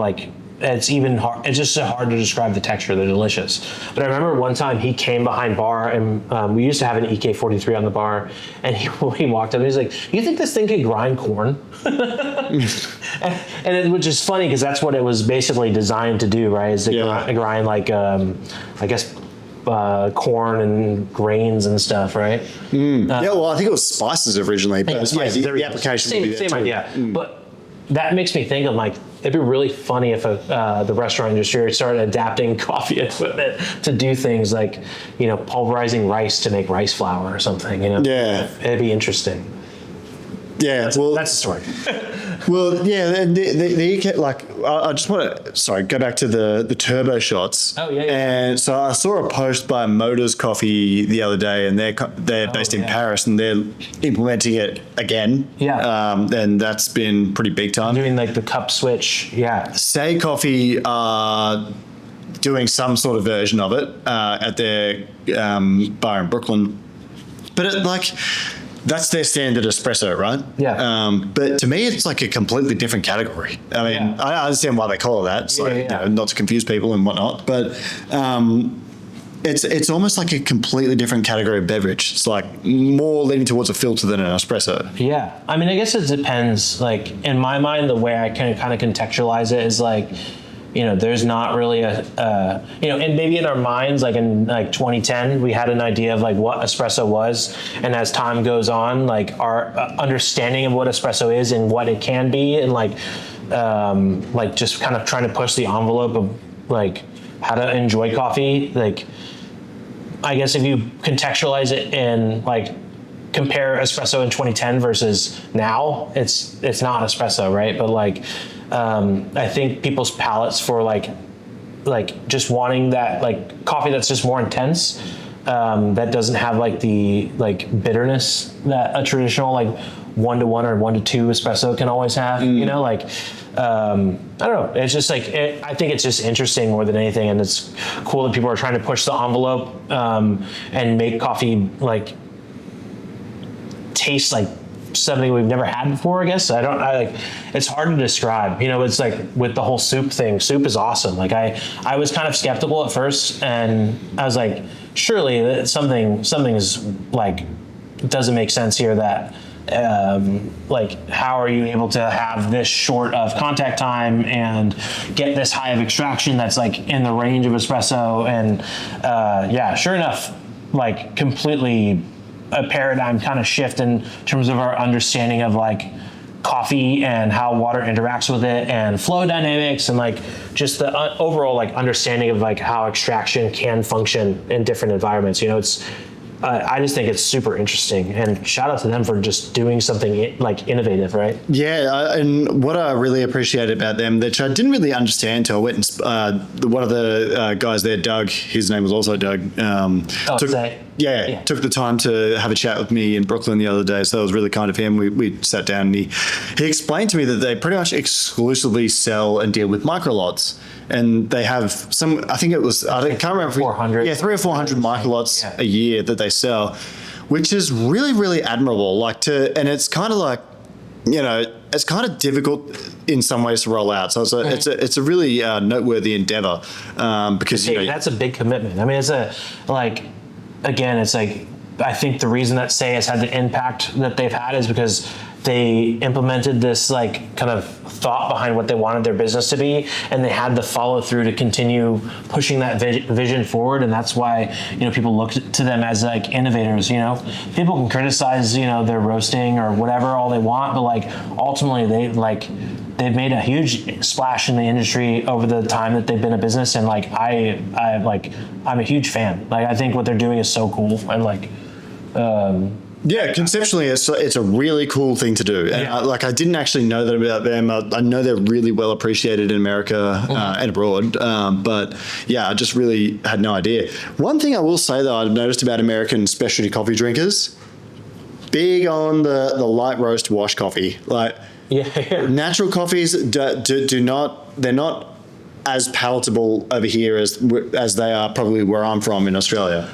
It's even hard. It's just so hard to describe the texture. They're delicious. But I remember one time he came behind bar, and we used to have an EK43 on the bar, and he walked up and he's like, "You think this thing could grind corn?" Which is funny because that's what it was basically designed to do, right? Is to grind corn and grains and stuff, right? I think it was spices originally, but the application would be there same too. idea. But that makes me think of it'd be really funny if the restaurant industry started adapting coffee equipment to do things like, pulverizing rice to make rice flour or something. It'd be interesting. Yeah, that's the story. Well, yeah, the EK, I just want to, go back to the turbo shots. Oh, yeah. And so I saw a post by Motors Coffee the other day, and they're based in Paris, and they're implementing it again. Yeah. And that's been pretty big time. Doing the cup switch, yeah. Say Coffee are doing some sort of version of it at their bar in Brooklyn. But that's their standard espresso, right? Yeah. But to me, it's like a completely different category. I mean, I understand why they call it that. It's you know, not to confuse people and whatnot, but it's almost like a completely different category of beverage. It's like more leaning towards a filter than an espresso. Yeah. I mean, I guess it depends. Like in my mind, the way I can kind of contextualize it is like, you know, there's not really a, you know, and maybe in our minds, like in like 2010, we had an idea of like what espresso was. And as time goes on, like our understanding of what espresso is and what it can be, and like just kind of trying to push the envelope of like how to enjoy coffee. Like, I guess if you contextualize it in like, compare espresso in 2010 versus now, it's not espresso, right? But like, I think people's palates for like just wanting that like coffee that's just more intense, that doesn't have like the like bitterness that a traditional like 1-1 or 1-2 espresso can always have. You know, like I don't know. It's just like I think it's just interesting more than anything, and it's cool that people are trying to push the envelope and make coffee like taste like something we've never had before. I guess I like it's hard to describe. You know, it's like with the whole soup thing. Soup is awesome. Like I was kind of skeptical at first, and I was like, surely something is like doesn't make sense here. That like how are you able to have this short of contact time and get this high of extraction that's like in the range of espresso? And yeah, sure enough, like completely a paradigm kind of shift in terms of our understanding of like coffee and how water interacts with it and flow dynamics, and like just the overall like understanding of like how extraction can function in different environments. You know, it's I just think it's super interesting, and shout out to them for just doing something like innovative, right? Yeah, and what I really appreciated about them, which I didn't really understand until I went and one of the guys there, Doug, his name was also Doug. Took the time to have a chat with me in Brooklyn the other day, so that was really kind of him. We sat down and he explained to me that they pretty much exclusively sell and deal with microlots. And they have some, I think it was, I can't remember. 400. 300 or 400 microlots a year that they sell, which is really, really admirable. And it's kind of like, you know, it's kind of difficult in some ways to roll out. So it's a really noteworthy endeavor because, you know. That's a big commitment. I mean, it's again, it's like, I think the reason that Say has had the impact that they've had is because they implemented this like kind of thought behind what they wanted their business to be, and they had the follow through to continue pushing that vision forward. And that's why, you know, people look to them as like innovators. You know, people can criticize, you know, their roasting or whatever all they want, but like ultimately they've made a huge splash in the industry over the time that they've been a business. And like I'm a huge fan. Like I think what they're doing is so cool, and like yeah, conceptually, it's a really cool thing to do. And I didn't actually know that about them. I know they're really well appreciated in America and abroad. But yeah, I just really had no idea. One thing I will say that I've noticed about American specialty coffee drinkers, big on the light roast wash coffee. Like natural coffees do not, they're not as palatable over here as they are probably where I'm from in Australia.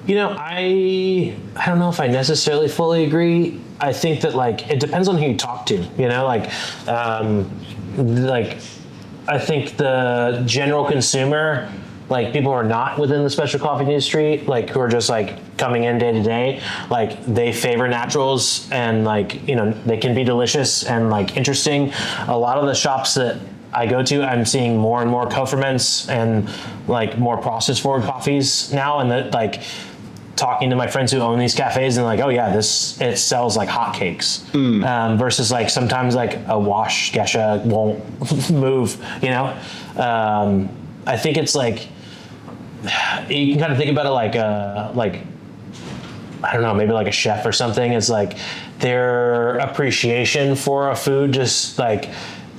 You know, I don't know if I necessarily fully agree. I think that like it depends on who you talk to. You know, like I think the general consumer, like people who are not within the special coffee industry, like who are just like coming in day to day, like they favor naturals, and like, you know, they can be delicious and like interesting. A lot of the shops that I go to, I'm seeing more and more co-ferments and like more process forward coffees now, and that like talking to my friends who own these cafes and like, oh yeah, it sells like hotcakes. Versus like sometimes like a wash geisha won't move, you know? I think it's like, you can kind of think about it like I don't know, maybe like a chef or something. It's like their appreciation for a food, just like,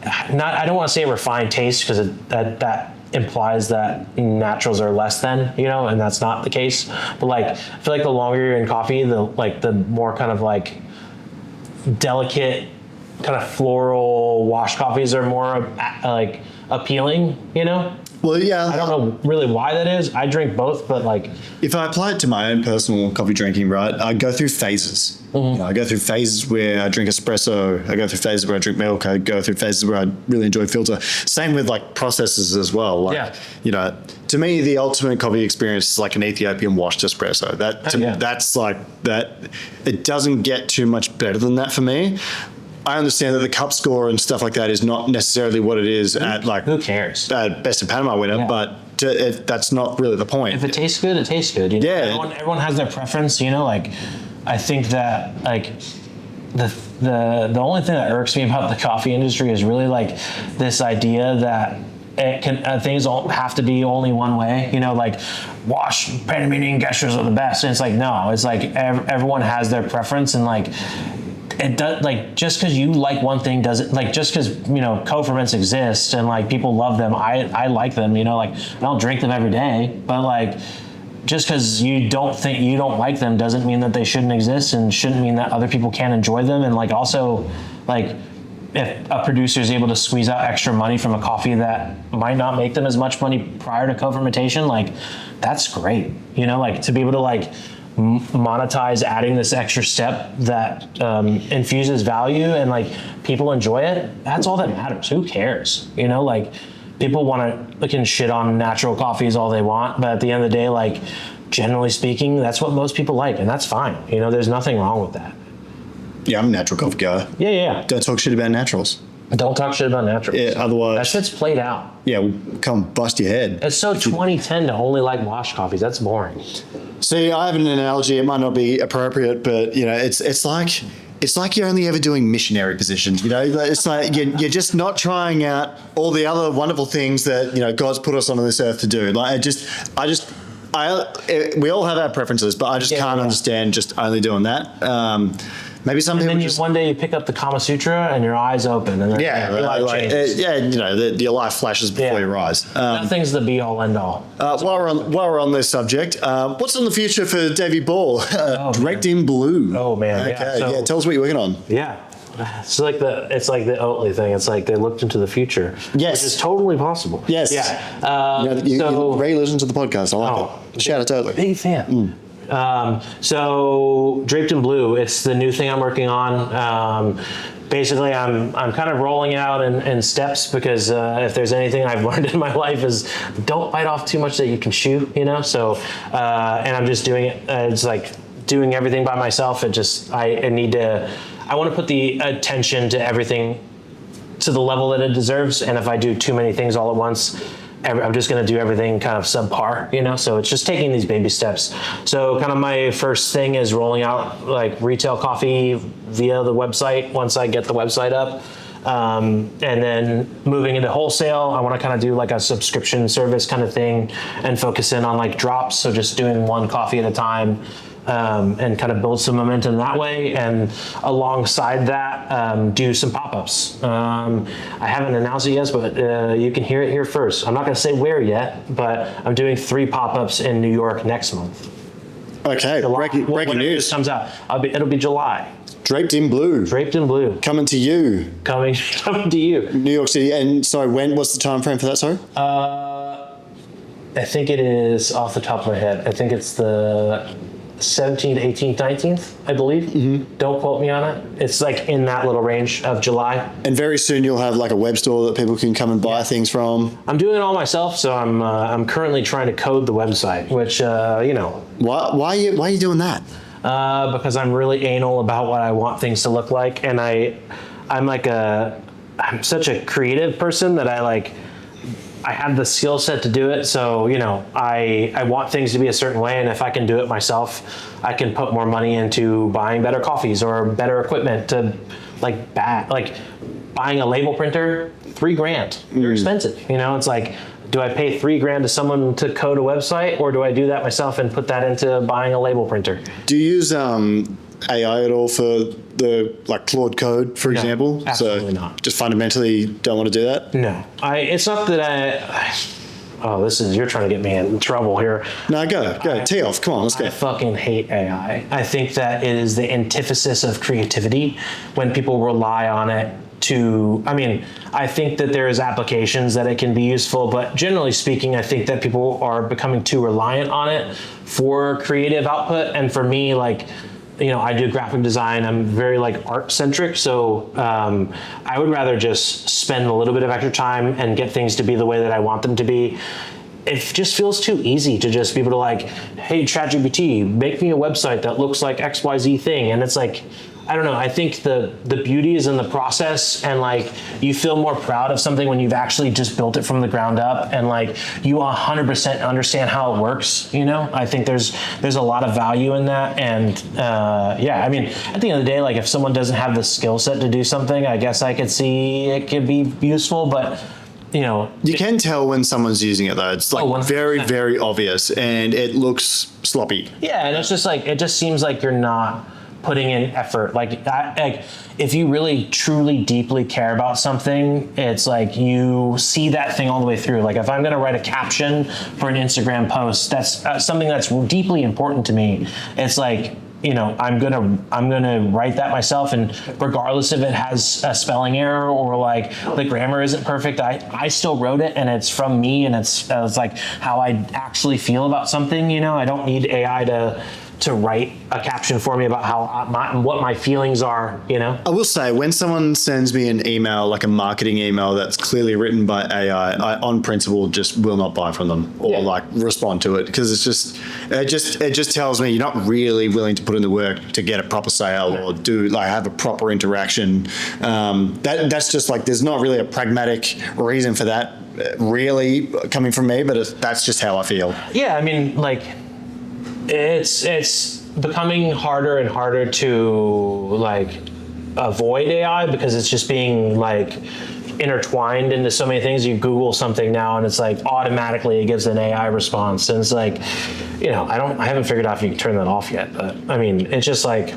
I don't want to say a refined taste, because that implies that naturals are less than, you know, and that's not the case. But like, I feel like the longer you're in coffee, the more kind of like delicate, kind of floral wash coffees are more like appealing, you know? Well, yeah. I don't know really why that is. I drink both, but like, if I apply it to my own personal coffee drinking, right, I go through phases. You know, I go through phases where I drink espresso. I go through phases where I drink milk. I go through phases where I really enjoy filter. Same with like processes as well. Like, you know, to me, the ultimate coffee experience is like an Ethiopian washed espresso. That's like that. It doesn't get too much better than that for me. I understand that the cup score and stuff like that is not necessarily what it is at like. Who cares? Best of Panama winner, but that's not really the point. If it tastes good, it tastes good. You know? Everyone has their preference. You know, like I think that like the only thing that irks me about the coffee industry is really like this idea that things don't have to be only one way. You know, like wash Panamanian gestures are the best, and it's like no, it's like everyone has their preference, and like. It does, like, just because you like one thing doesn't, like, just because, you know, co-ferments exist and like people love them, I like them, you know, like I don't drink them every day, but like just because you don't like them doesn't mean that they shouldn't exist, and shouldn't mean that other people can't enjoy them. And like also like if a producer is able to squeeze out extra money from a coffee that might not make them as much money prior to co-fermentation, like that's great, you know, like to be able to like monetize adding this extra step that infuses value and like people enjoy it. That's all that matters. Who cares? You know, like people can shit on natural coffees all they want, but at the end of the day, like generally speaking, that's what most people like, and that's fine. You know, there's nothing wrong with that. Yeah, I'm a natural coffee guy. Yeah. Don't talk shit about naturals. Don't talk shit about naturals. Yeah, otherwise that shit's played out. Yeah, we'll come bust your head. It's so 2010 to only like washed coffees. That's boring. See, I have an analogy. It might not be appropriate, but you know, it's like you're only ever doing missionary positions. You know, it's like you're just not trying out all the other wonderful things that, you know, God's put us on this earth to do. Like we all have our preferences, but I just can't understand just only doing that. Maybe some people just one day you pick up the Kama Sutra and your eyes open, and your life changes. You know, your life flashes before your eyes. Nothing's the be all end all. While we're on this subject, what's in the future for Davy Ball? Draped in blue. Oh man. Okay. Tell us what you're working on. Yeah. It's like the Oatly thing. It's like they looked into the future. Yes. Which is totally possible. Yes. Yeah. You Ray listens to the podcast. I like it. Shout out to Oatly. Big fan. So Draped in Blue, it's the new thing I'm working on. Basically, I'm kind of rolling out in steps, because if there's anything I've learned in my life is don't bite off too much that you can shoot, you know? So, and I'm just doing it, it's like doing everything by myself. I want to put the attention to everything to the level that it deserves. And if I do too many things all at once, I'm just going to do everything kind of subpar, you know? So it's just taking these baby steps. So kind of my first thing is rolling out like retail coffee via the website once I get the website up. And then moving into wholesale, I want to kind of do like a subscription service kind of thing and focus in on like drops. So just doing one coffee at a time. And kind of build some momentum that way, and alongside that, do some pop-ups. I haven't announced it yet, but you can hear it here first. I'm not going to say where yet, but I'm doing 3 pop-ups in New York next month. Okay, breaking news. Comes out. It'll be July. Draped in Blue. Draped in Blue. Coming to you. Coming to you. New York City. And sorry, what's the time frame for that, sorry? I think it is off the top of my head. I think it's the 17th, 18th, 19th, I believe. Mm-hmm. Don't quote me on it. It's like in that little range of July. And very soon you'll have like a web store that people can come and buy things from. I'm doing it all myself, so I'm currently trying to code the website, which you know. Why are you doing that? Because I'm really anal about what I want things to look like, and I'm such a creative person that I have the skill set to do it. So, you know, I want things to be a certain way. And if I can do it myself, I can put more money into buying better coffees or better equipment to buying a label printer, $3,000. They're expensive. You know, it's like, do I pay $3,000 to someone to code a website, or do I do that myself and put that into buying a label printer? Do you use AI at all for the Claude Code, for example? Absolutely not. Just fundamentally don't want to do that? No. It's not that you're trying to get me in trouble here. No, go. Tee off. Come on, let's go. I fucking hate AI. I think that it is the antithesis of creativity when people rely on it I think that there is applications that it can be useful, but generally speaking, I think that people are becoming too reliant on it for creative output. And for me, like, I do graphic design. I'm very like art centric. So I would rather just spend a little bit of extra time and get things to be the way that I want them to be. It just feels too easy to just be able to like, hey, ChatGPT, make me a website that looks like XYZ thing. And it's like, I don't know. I think the beauty is in the process, and like you feel more proud of something when you've actually just built it from the ground up, and like you 100% understand how it works. I think there's a lot of value in that, and at the end of the day, like if someone doesn't have the skill set to do something, I guess I could see it could be useful, but. You can tell when someone's using it though. It's like very, very obvious, and it looks sloppy. Yeah, and it's just like it just seems like you're not putting in effort. Like if you really, truly, deeply care about something, it's like you see that thing all the way through. Like if I'm going to write a caption for an Instagram post, that's something that's deeply important to me. It's like. I'm gonna write that myself, and regardless if it has a spelling error or like the grammar isn't perfect, I still wrote it, and it's from me, and it's like how I actually feel about something. I don't need AI to write a caption for me about what my feelings are. I will say, when someone sends me an email, like a marketing email that's clearly written by AI, I on principle just will not buy from them or like respond to it, because it just tells me you're not really willing to put in the work to get a proper sale or have a proper interaction. That's just like, there's not really a pragmatic reason for that really coming from me, but that's just how I feel. Yeah, like. It's becoming harder and harder to like avoid AI, because it's just being like intertwined into so many things. You Google something now and it's like automatically it gives an AI response, and it's like, I haven't figured out if you can turn that off yet, but it's just like,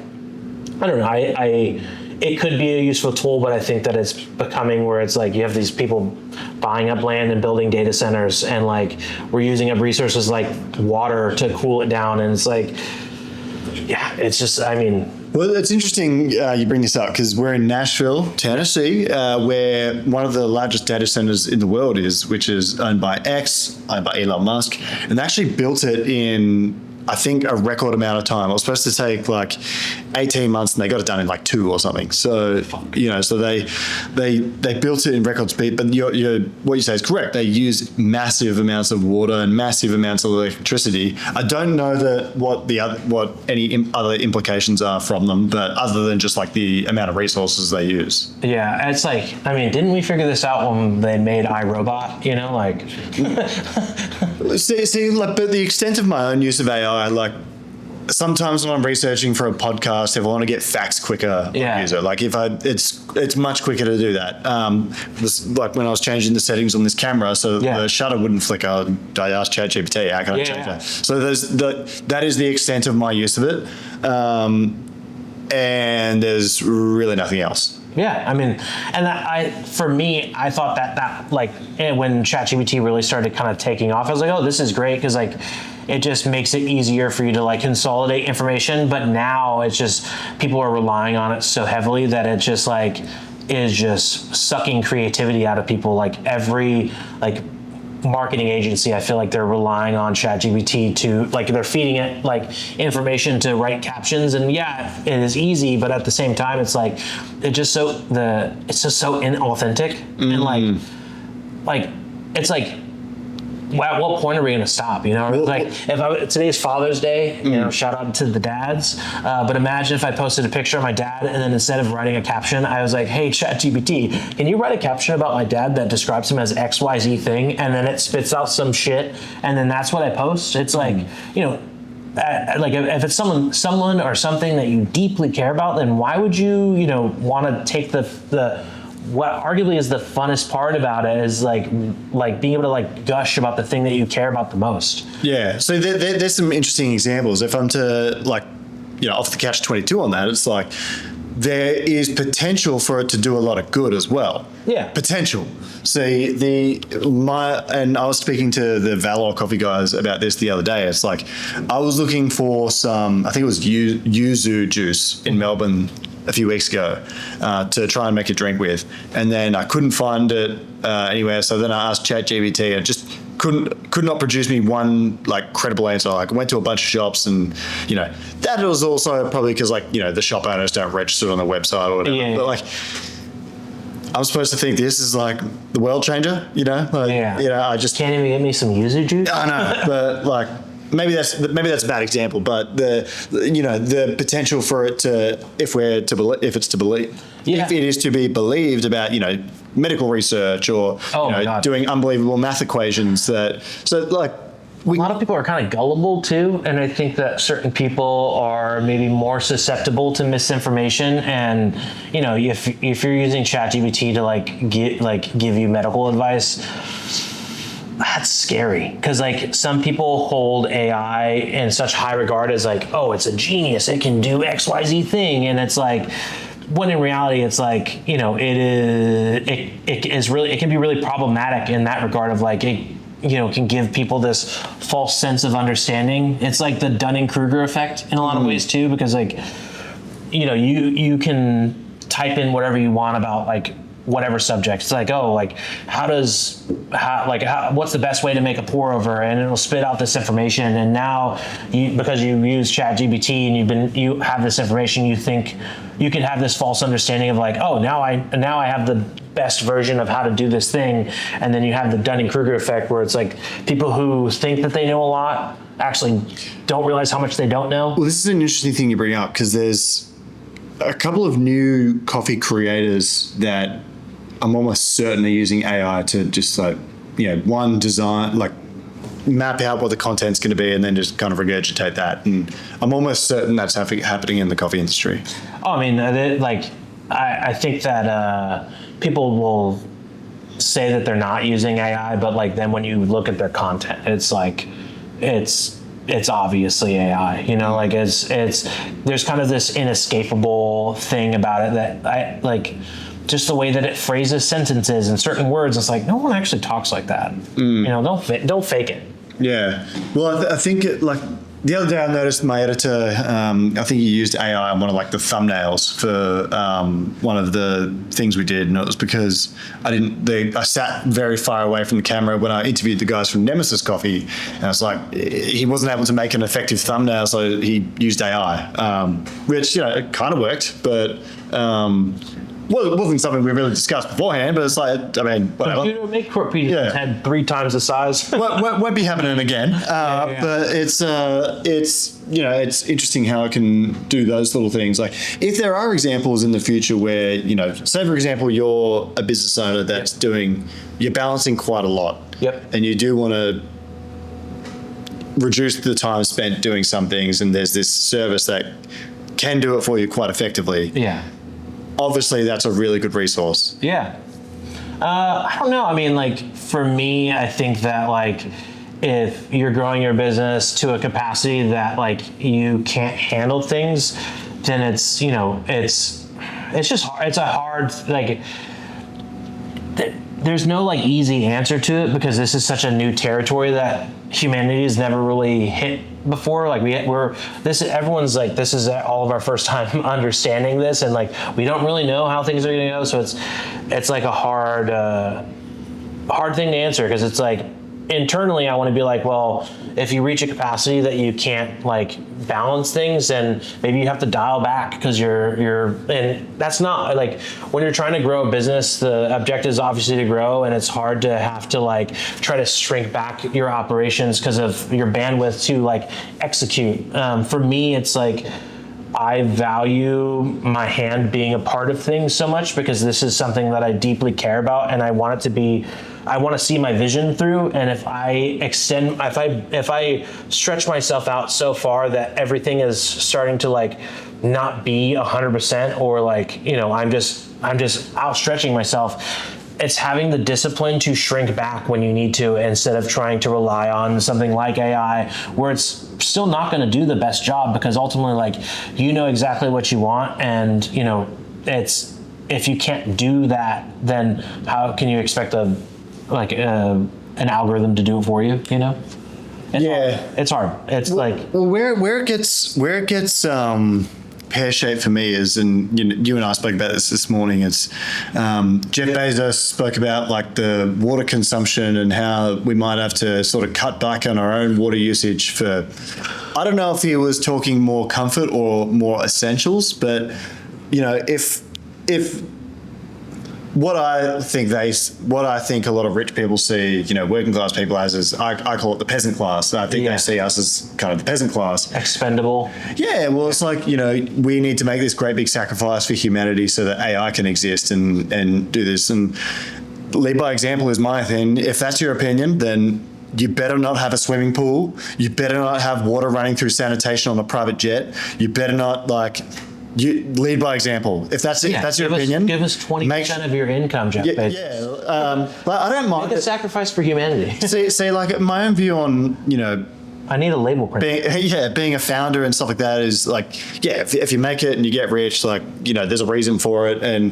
I don't know. It could be a useful tool, but I think that it's becoming where it's like you have these people buying up land and building data centers, and like we're using up resources like water to cool it down, and it's like, it's just, Well, it's interesting you bring this up, because we're in Nashville, Tennessee, where one of the largest data centers in the world is, which is owned by owned by Elon Musk, and they actually built it in, I think, a record amount of time. It was supposed to take like 18 months, and they got it done in like 2 or something. So, so they built it in record speed. But what you say is correct. They use massive amounts of water and massive amounts of electricity. I don't know what any other implications are from them, but other than just like the amount of resources they use. Yeah, it's like, didn't we figure this out when they made iRobot? But the extent of my own use of AI, like sometimes when I'm researching for a podcast, if I want to get facts quicker, I use it. Like it's much quicker to do that. Like when I was changing the settings on this camera, so the shutter wouldn't flicker, I asked ChatGPT, how can I change that? So that is the extent of my use of it. And there's really nothing else. Yeah, for me, I thought that like when ChatGPT really started kind of taking off, I was like, oh, this is great, because like it just makes it easier for you to like consolidate information. But now it's just people are relying on it so heavily that it just like is just sucking creativity out of people. Like every like marketing agency, I feel like they're relying on ChatGPT to like, they're feeding it like information to write captions, and it is easy, but at the same time it's like it's just so inauthentic, and like it's like, at what point are we going to stop? Like if today's Father's Day, shout out to the dads. But imagine if I posted a picture of my dad, and then instead of writing a caption, I was like, hey, ChatGPT, can you write a caption about my dad that describes him as XYZ thing? And then it spits out some shit, and then that's what I post. It's like, like if it's someone or something that you deeply care about, then why would you, want to take the what arguably is the funnest part about it is like being able to like gush about the thing that you care about the most. Yeah. So there's some interesting examples. If I'm to like, off the catch 22 on that, it's like there is potential for it to do a lot of good as well. Yeah. Potential. See, and I was speaking to the Valor Coffee guys about this the other day. It's like I was looking for some, I think it was yuzu juice in Melbourne a few weeks ago to try and make a drink with, and then I couldn't find it anywhere. So then I asked ChatGPT, and just could not produce me one like credible answer. Like I went to a bunch of shops, and that was also probably because the shop owners don't register on the website or whatever. Yeah. But like, I'm supposed to think this is like the world changer, I just can't even get me some yuzu juice. I know, but like maybe that's a bad example. But the potential for it to, if it's to believe, if it is to be believed about medical research or doing unbelievable math equations a lot of people are kind of gullible too, and I think that certain people are maybe more susceptible to misinformation. And if you're using ChatGPT to give you medical advice, that's scary, because some people hold AI in such high regard as it's a genius, it can do XYZ thing, and it's when in reality it's it can be really problematic in that regard of can give people this false sense of understanding. It's like the Dunning-Kruger effect in a lot of ways too, because you can type in whatever you want about whatever subject. It's what's the best way to make a pour over, and it'll spit out this information. And now because you use ChatGPT and you have this information, you think you can have this false understanding of now I have the best version of how to do this thing. And then you have the Dunning-Kruger effect, where it's people who think that they know a lot actually don't realize how much they don't know. Well, this is an interesting thing you bring up, because there's a couple of new coffee creators that I'm almost certain are using AI to just one, design, map out what the content's going to be, and then just kind of regurgitate that. And I'm almost certain that's happening in the coffee industry. Oh, I mean, I think that people will say that they're not using AI, but then when you look at their content, it's obviously AI. It's there's kind of this inescapable thing about it that I just the way that it phrases sentences and certain words. It's no one actually talks like that. Don't fake it. Yeah. Well, I think the other day I noticed my editor, I think he used AI on one of the thumbnails for one of the things we did, and it was because I sat very far away from the camera when I interviewed the guys from Nemesis Coffee, and it's he wasn't able to make an effective thumbnail, so he used AI, which it kind of worked, but. Well, it wasn't something we really discussed beforehand, but it's whatever. Computer make pieces had 3 times the size. Won't be happening again. But it's interesting how it can do those little things. If there are examples in the future where, say for example, you're a business owner that's you're balancing quite a lot. Yep. And you do want to reduce the time spent doing some things, and there's this service that can do it for you quite effectively. Yeah. Obviously, that's a really good resource. Yeah. I don't know. I mean, for me, I think that, if you're growing your business to a capacity that, you can't handle things, then it's, it's just hard. It's a hard, there's no, easy answer to it, because this is such a new territory that humanity has never really hit before. Everyone's this is all of our first time understanding this, and we don't really know how things are going to go. So it's a hard thing to answer, because it's internally I want to be well, if you reach a capacity that you can't balance things, then maybe you have to dial back, because and that's not when you're trying to grow a business, the objective is obviously to grow, and it's hard to have to try to shrink back your operations because of your bandwidth to execute. For me, it's I value my hand being a part of things so much, because this is something that I deeply care about, and I want to see my vision through. And if I stretch myself out so far that everything is starting to not be 100%, or I'm just outstretching myself, it's having the discipline to shrink back when you need to, instead of trying to rely on something like AI, where it's still not going to do the best job, because ultimately, you know exactly what you want, and it's, if you can't do that, then how can you expect an algorithm to do it for you? It's hard. It's hard. It's where it gets pear-shaped for me is, and you and I spoke about this morning, it's Jeff Bezos spoke about like the water consumption and how we might have to sort of cut back on our own water usage for, I don't know if he was talking more comfort or more essentials, but if what I think a lot of rich people see, working class people as is, I call it the peasant class. I think they see us as kind of the peasant class. Expendable. Yeah, well, it's like, we need to make this great big sacrifice for humanity so that AI can exist and do this. And lead by example is my thing. If that's your opinion, then you better not have a swimming pool. You better not have water running through sanitation on a private jet. You better not you lead by example. If that's your opinion, give us 20% of your income, Jeff. But I don't mind. Make a sacrifice for humanity. See, like my own view on I need a label print. Being a founder and stuff like that is like, if you make it and you get rich, like there's a reason for it, and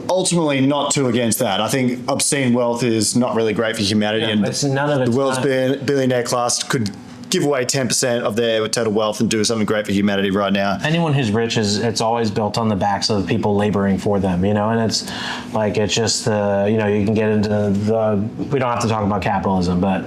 ultimately not too against that. I think obscene wealth is not really great for humanity, and the world's billionaire class could give away 10% of their total wealth and do something great for humanity right now. Anyone who's rich it's always built on the backs of people laboring for them, and it's like, it's just you can get into we don't have to talk about capitalism, but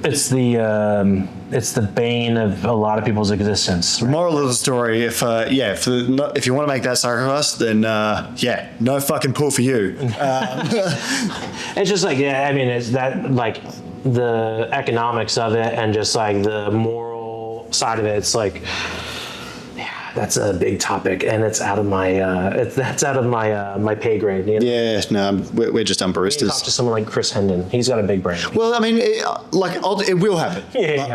it's the bane of a lot of people's existence. Right? Moral of the story: if you want to make that sacrifice, then no fucking pool for you. It's just like it's that like the economics of it and just like the moral side of it. It's like, that's a big topic, and it's out of my my pay grade. Yeah, no, we're just on baristas. Talk to someone like Chris Hendon. He's got a big brain. Well, I mean, it will happen.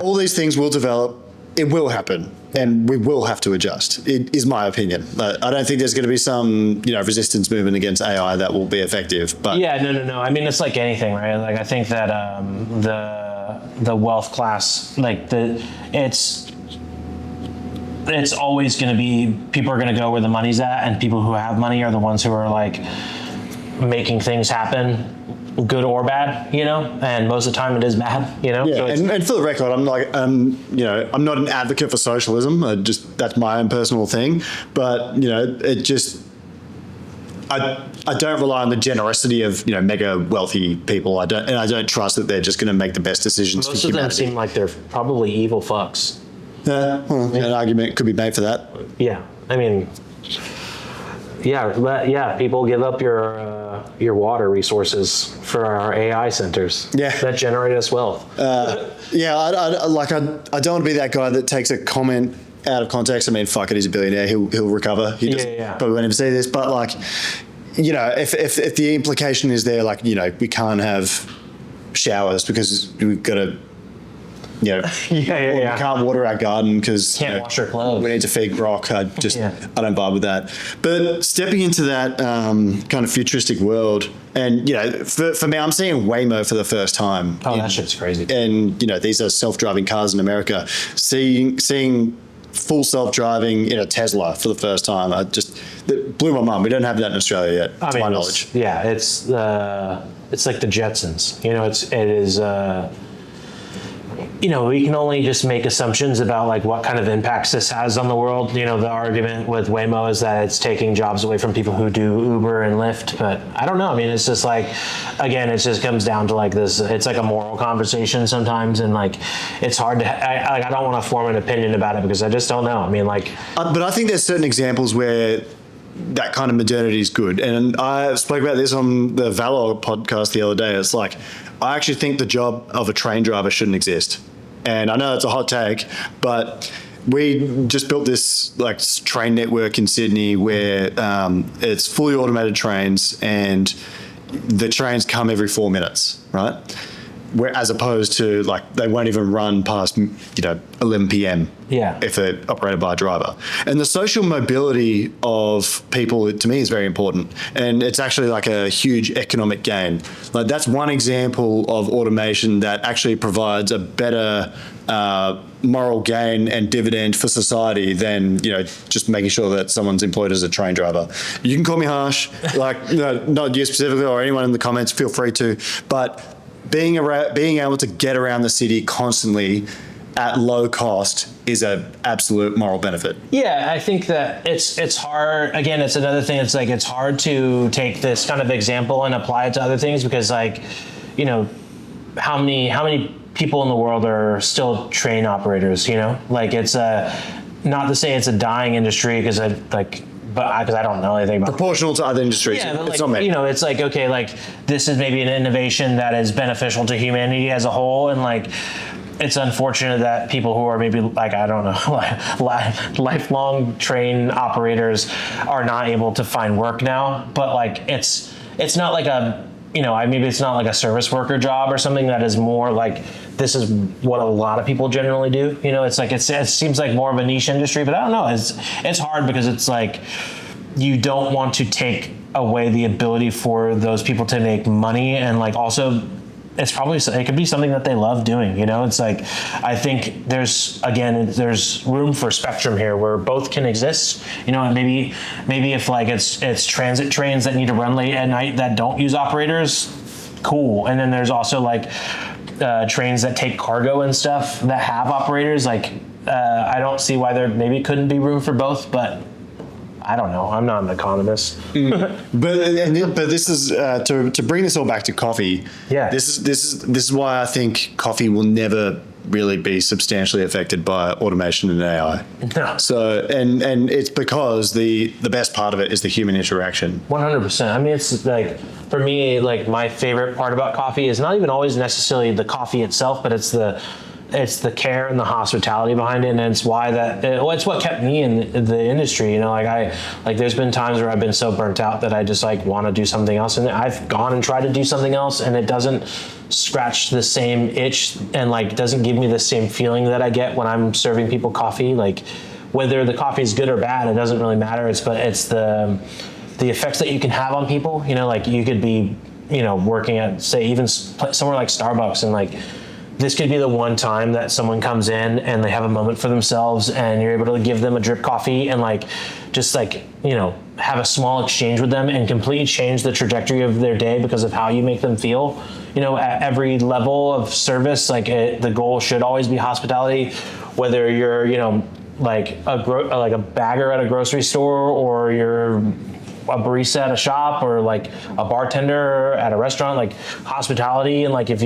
All these things will develop. It will happen, and we will have to adjust. It is my opinion. I don't think there's going to be some resistance movement against AI that will be effective. But no. I mean, it's like anything, right? Like, I think that the wealth class, like it's always going to be, people are going to go where the money's at, and people who have money are the ones who are like making things happen, good or bad, and most of the time it is bad, Yeah, So and for the record, I'm I'm not an advocate for socialism. That's my own personal thing, but I don't rely on the generosity of mega wealthy people. I don't trust that they're just going to make the best decisions for humanity. Most of them seem like they're probably evil fucks. An argument could be made for that. Yeah, I mean, people give up your water resources for our AI centers. Yeah, that generate us wealth. I don't want to be that guy that takes a comment out of context. I mean, fuck it, he's a billionaire. He'll recover. He probably won't even see this, but like, if the implication is there, like, we can't have showers because we've got to. We can't water our garden because can't wash our clothes. We need to feed Grok. I don't vibe with that. But stepping into that kind of futuristic world, and for me, I'm seeing Waymo for the first time. Oh, that shit's crazy. And these are self-driving cars in America. Seeing full self-driving in a Tesla for the first time, that blew my mind. We don't have that in Australia yet, to my knowledge. Yeah, it's like the Jetsons. It is. We can only just make assumptions about like what kind of impacts this has on the world. The argument with Waymo is that it's taking jobs away from people who do Uber and Lyft, but I don't know. I mean, it's just like, again, it just comes down to like this, it's like a moral conversation sometimes, and like, it's hard to, I don't want to form an opinion about it because I just don't know. I mean, like. But I think there's certain examples where that kind of modernity is good. And I spoke about this on the Valor podcast the other day. It's like, I actually think the job of a train driver shouldn't exist. And I know it's a hot take, but we just built this like train network in Sydney where it's fully automated trains, and the trains come every 4 minutes, right? Where, as opposed to like they won't even run past 11 p.m. if they're operated by a driver. And the social mobility of people, to me, is very important, and it's actually like a huge economic gain. Like, that's one example of automation that actually provides a better moral gain and dividend for society than just making sure that someone's employed as a train driver. You can call me harsh, like not you specifically or anyone in the comments, feel free to, but being able to get around the city constantly at low cost is a absolute moral benefit. Yeah, I think that it's hard. Again, it's another thing. It's like it's hard to take this kind of example and apply it to other things because, like, you know, how many people in the world are still train operators? You know, like it's not to say it's a dying industry because I don't know anything about proportional to other industries. Yeah, but it's like, not many. you know, it's like, okay, like this is maybe an innovation that is beneficial to humanity as a whole, and like it's unfortunate that people who are maybe like, I don't know, lifelong train operators are not able to find work now. But like it's not like a, you know, maybe it's not like a service worker job or something that is more like, this is what a lot of people generally do. You know, it's like, it seems like more of a niche industry, but I don't know. It's hard because it's like, you don't want to take away the ability for those people to make money. And like, also it could be something that they love doing. You know, it's like, I think there's room for spectrum here where both can exist. You know, and maybe if like it's transit trains that need to run late at night that don't use operators, cool. And then there's also like trains that take cargo and stuff that have operators. Like I don't see why there maybe couldn't be room for both, but I don't know. I'm not an economist. But this is to bring this all back to coffee. Yeah. This is why I think coffee will never really be substantially affected by automation and AI. No. So and it's because the best part of it is the human interaction. 100%. I mean, it's like, for me, like my favorite part about coffee is not even always necessarily the coffee itself, but it's the care and the hospitality behind it, and it's why it's what kept me in the industry. You know, like there's been times where I've been so burnt out that I just like want to do something else, and I've gone and tried to do something else, and it doesn't scratch the same itch, and like doesn't give me the same feeling that I get when I'm serving people coffee. Like whether the coffee is good or bad, it doesn't really matter. It's the effects that you can have on people. You know, like you could be, you know, working at, say, even somewhere like Starbucks, and like this could be the one time that someone comes in and they have a moment for themselves, and you're able to give them a drip coffee and like just like, you know, have a small exchange with them and completely change the trajectory of their day because of how you make them feel. You know, at every level of service, like the goal should always be hospitality, whether you're, you know, like a bagger at a grocery store, or you're a barista at a shop, or like a bartender at a restaurant. Like hospitality, and like if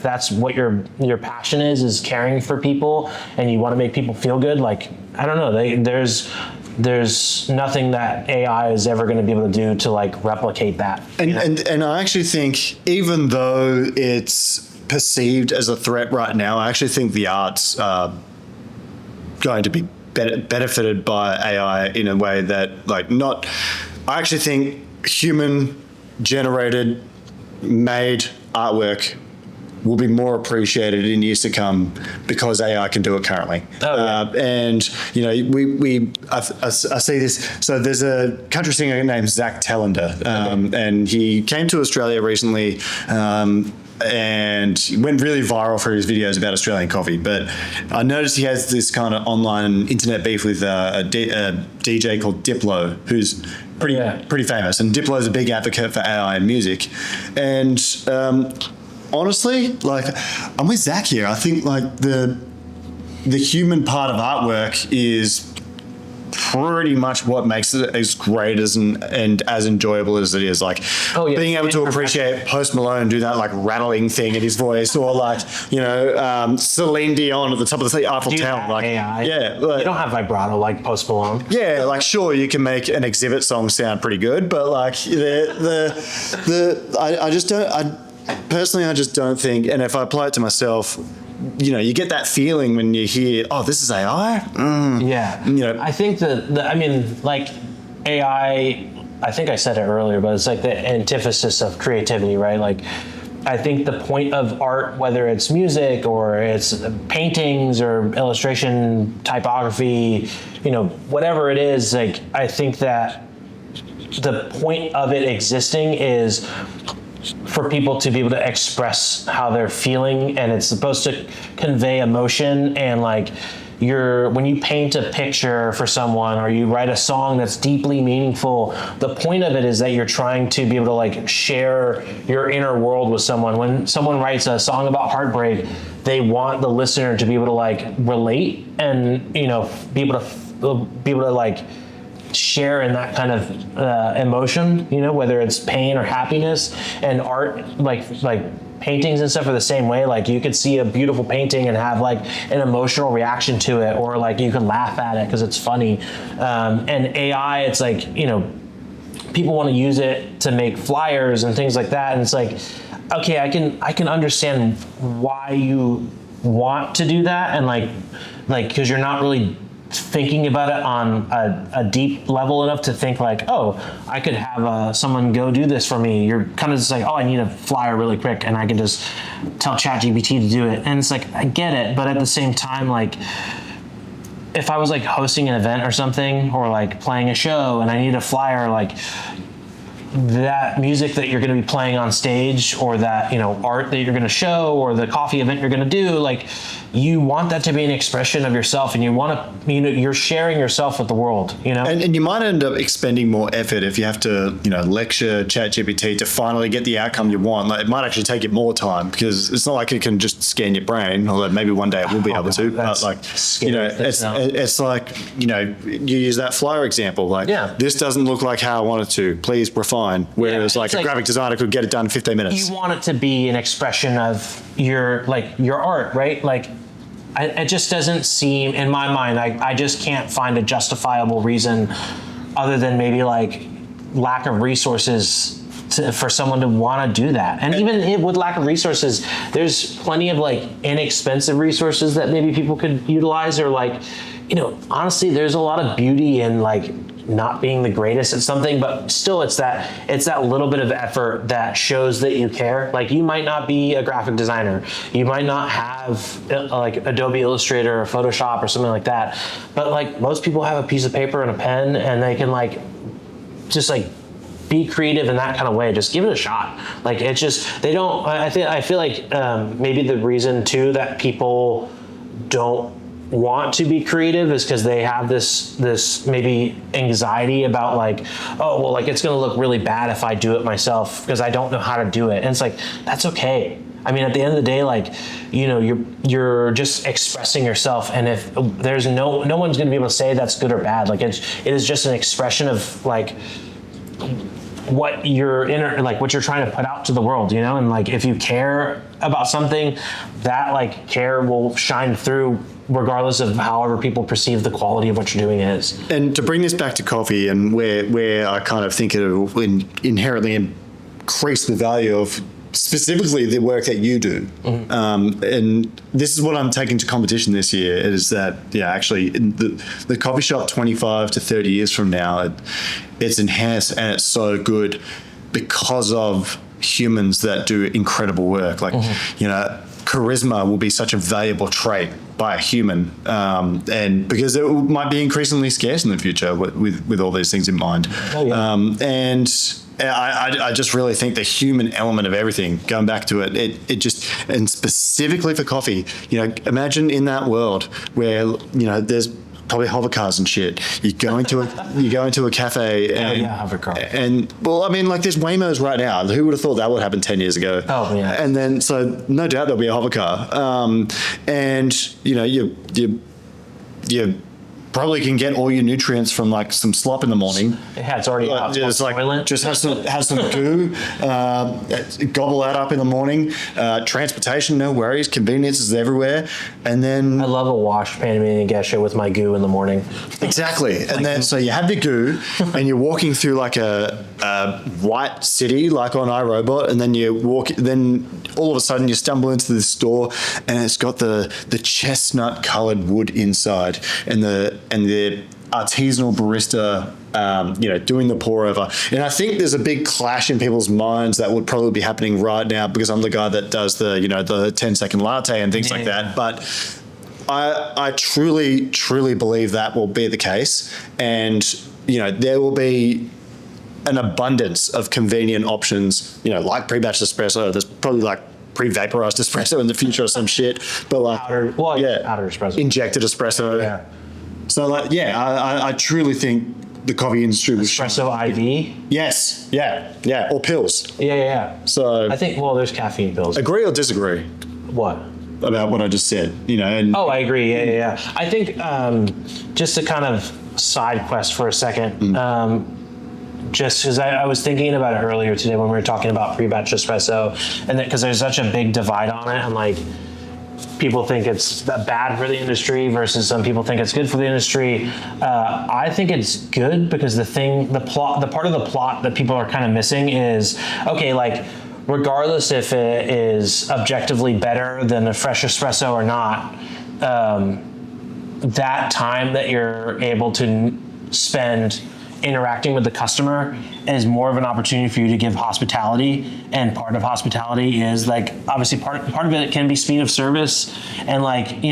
that's what your passion is caring for people and you want to make people feel good, like I don't know, there's nothing that AI is ever going to be able to do to like replicate that. And I actually think, even though it's perceived as a threat right now, I actually think the arts are going to be benefited by AI in a way that I actually think human-generated, made artwork will be more appreciated in years to come because AI can do it currently. Oh, yeah. And you know, I see this. So there's a country singer named Zach Telander, and he came to Australia recently. And went really viral for his videos about Australian coffee. But I noticed he has this kind of online internet beef with a DJ called Diplo, who's pretty famous. And Diplo is a big advocate for AI in music. And honestly, like, I'm with Zach here. I think like the human part of artwork is pretty much what makes it as great and as enjoyable as it is. Like being able to appreciate Post Malone do that like rattling thing in his voice, or like, you know, Celine Dion at the top of the Eiffel Tower. Like, AI. Yeah, like, you don't have vibrato like Post Malone. Yeah, like sure you can make an Exhibit song sound pretty good, but like I just don't think, and if I apply it to myself, you know, you get that feeling when you hear, oh, this is AI? Yeah. You know, I think I mean, like AI, I think I said it earlier, but it's like the antithesis of creativity, right? Like, I think the point of art, whether it's music or it's paintings or illustration, typography, you know, whatever it is, like, I think that the point of it existing is for people to be able to express how they're feeling, and it's supposed to convey emotion and like when you paint a picture for someone or you write a song that's deeply meaningful, the point of it is that you're trying to be able to like share your inner world with someone. When someone writes a song about heartbreak, they want the listener to be able to like relate and, you know, be able to like share in that kind of emotion, you know, whether it's pain or happiness. And art, like paintings and stuff are the same way. Like you could see a beautiful painting and have like an emotional reaction to it, or like you can laugh at it because it's funny. And AI, it's like, you know, people want to use it to make flyers and things like that. And it's like, okay, I can understand why you want to do that. And like, cause you're not really thinking about it on a deep level enough to think like, oh, I could have someone go do this for me. You're kind of just like, oh, I need a flyer really quick, and I can just tell ChatGPT to do it. And it's like, I get it, but at the same time, like, if I was like hosting an event or something, or like playing a show and I need a flyer, like that music that you're going to be playing on stage, or that, you know, art that you're going to show, or the coffee event you're going to do, like you want that to be an expression of yourself, and you want to, you know, you're sharing yourself with the world, you know. And you might end up expending more effort if you have to, you know, lecture ChatGPT to finally get the outcome you want. Like, it might actually take it more time, because it's not like it can just scan your brain, although maybe one day it will be able to. But like, you know, it's like, you know, you use that flyer example. Like, this doesn't look like how I want it to. Please refine. Whereas like a graphic designer could get it done in 15 minutes. You want it to be an expression of your art, right? Like, it just doesn't seem, in my mind, I just can't find a justifiable reason other than maybe like lack of resources for someone to want to do that. And even with lack of resources, there's plenty of like inexpensive resources that maybe people could utilize, or like, you know, honestly, there's a lot of beauty in like not being the greatest at something, but still it's that little bit of effort that shows that you care. Like, you might not be a graphic designer, you might not have like Adobe Illustrator or Photoshop or something like that, but like most people have a piece of paper and a pen, and they can like just like be creative in that kind of way. Just give it a shot. Like, it's just, they don't, I feel like maybe the reason too that people don't want to be creative is because they have this maybe anxiety about like, oh, well, like it's going to look really bad if I do it myself because I don't know how to do it. And it's like, that's okay. I mean, at the end of the day, like, you know, you're just expressing yourself, and if there's no one's going to be able to say that's good or bad. Like, it is just an expression of like what you're what you're trying to put out to the world, you know. And like, if you care about something, that like care will shine through regardless of however people perceive the quality of what you're doing is. And to bring this back to coffee, and where I kind of think it will inherently increase the value of specifically the work that you do. Mm-hmm. And this is what I'm taking to competition this year, is that, actually the coffee shop 25 to 30 years from now, it's enhanced and it's so good because of humans that do incredible work. Like, you know, charisma will be such a valuable trait by a human, and because it might be increasingly scarce in the future with all these things in mind. Oh, yeah. And I just really think the human element of everything, going back to it just, and specifically for coffee, you know, imagine in that world where, you know, there's probably hover cars and shit. You go into a cafe and hover car. And well, I mean, like, there's Waymos right now. Who would have thought that would happen 10 years ago? Oh yeah. And then, so no doubt there'll be a hover car. And you know, you probably can get all your nutrients from like some slop in the morning. Yeah, it's already out. It's like toilet. Just have some goo, gobble that up in the morning. Transportation, no worries. Convenience is everywhere. And then I love a wash Panamanian gesture with my goo in the morning. Exactly. And then so you have the goo, and you're walking through like a white city, like on iRobot, and then you walk. Then all of a sudden you stumble into the store, and it's got the chestnut colored wood inside, and the artisanal barista, you know, doing the pour over. And I think there's a big clash in people's minds that would probably be happening right now, because I'm the guy that does the 10-second latte and things like that. But I truly, truly believe that will be the case. And, you know, there will be an abundance of convenient options, you know, like pre-batch espresso. There's probably like pre-vaporized espresso in the future or some shit. But like, powder espresso. Injected espresso. Yeah. So like, I truly think the coffee industry was Espresso IV. Yes. Yeah. Or pills. Yeah. So I think there's caffeine pills. agree or disagree What? about what I just said? And I agree. Yeah. I think just to kind of side quest for a second, just because I was thinking about it earlier today when we were talking about pre-batch espresso, and because there's such a big divide on it, and like people think it's bad for the industry versus some people think it's good for the industry. I think it's good because the part of the plot that people are kind of missing is, okay, like regardless if it is objectively better than a fresh espresso or not, that time that you're able to spend interacting with the customer is more of an opportunity for you to give hospitality, and part of hospitality is like obviously part of it can be speed of service, and like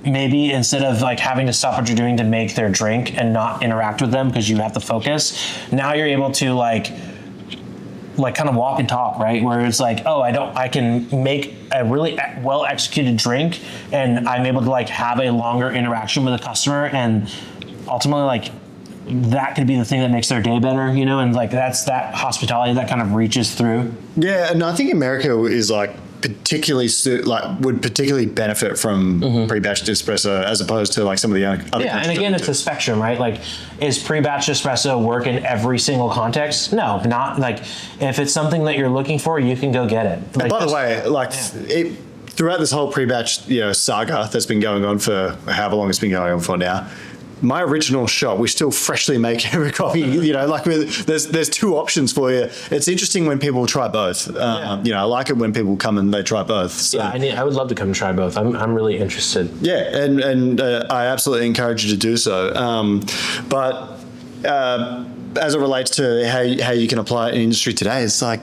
maybe instead of like having to stop what you're doing to make their drink and not interact with them because you have to focus, now you're able to like kind of walk and talk, right? Where it's like, I can make a really well executed drink, and I'm able to like have a longer interaction with the customer, and ultimately like that could be the thing that makes their day better, and like that's that hospitality that kind of reaches through. Yeah, and I think America is like would particularly benefit from pre-batched espresso as opposed to like some of the other countries. Yeah, and again, it's a spectrum, right? Like, is pre-batch espresso work in every single context? No, not like if it's something that you're looking for, you can go get it. Like, by the way, throughout this whole pre-batch saga that's been going on for however long it's been going on for now, my original shot, we still freshly make every coffee. There's two options for you. It's interesting when people try both. I like it when people come and they try both. So. Yeah, I would love to come and try both. I'm really interested. Yeah, and I absolutely encourage you to do so. But as it relates to how you can apply it in industry today, it's like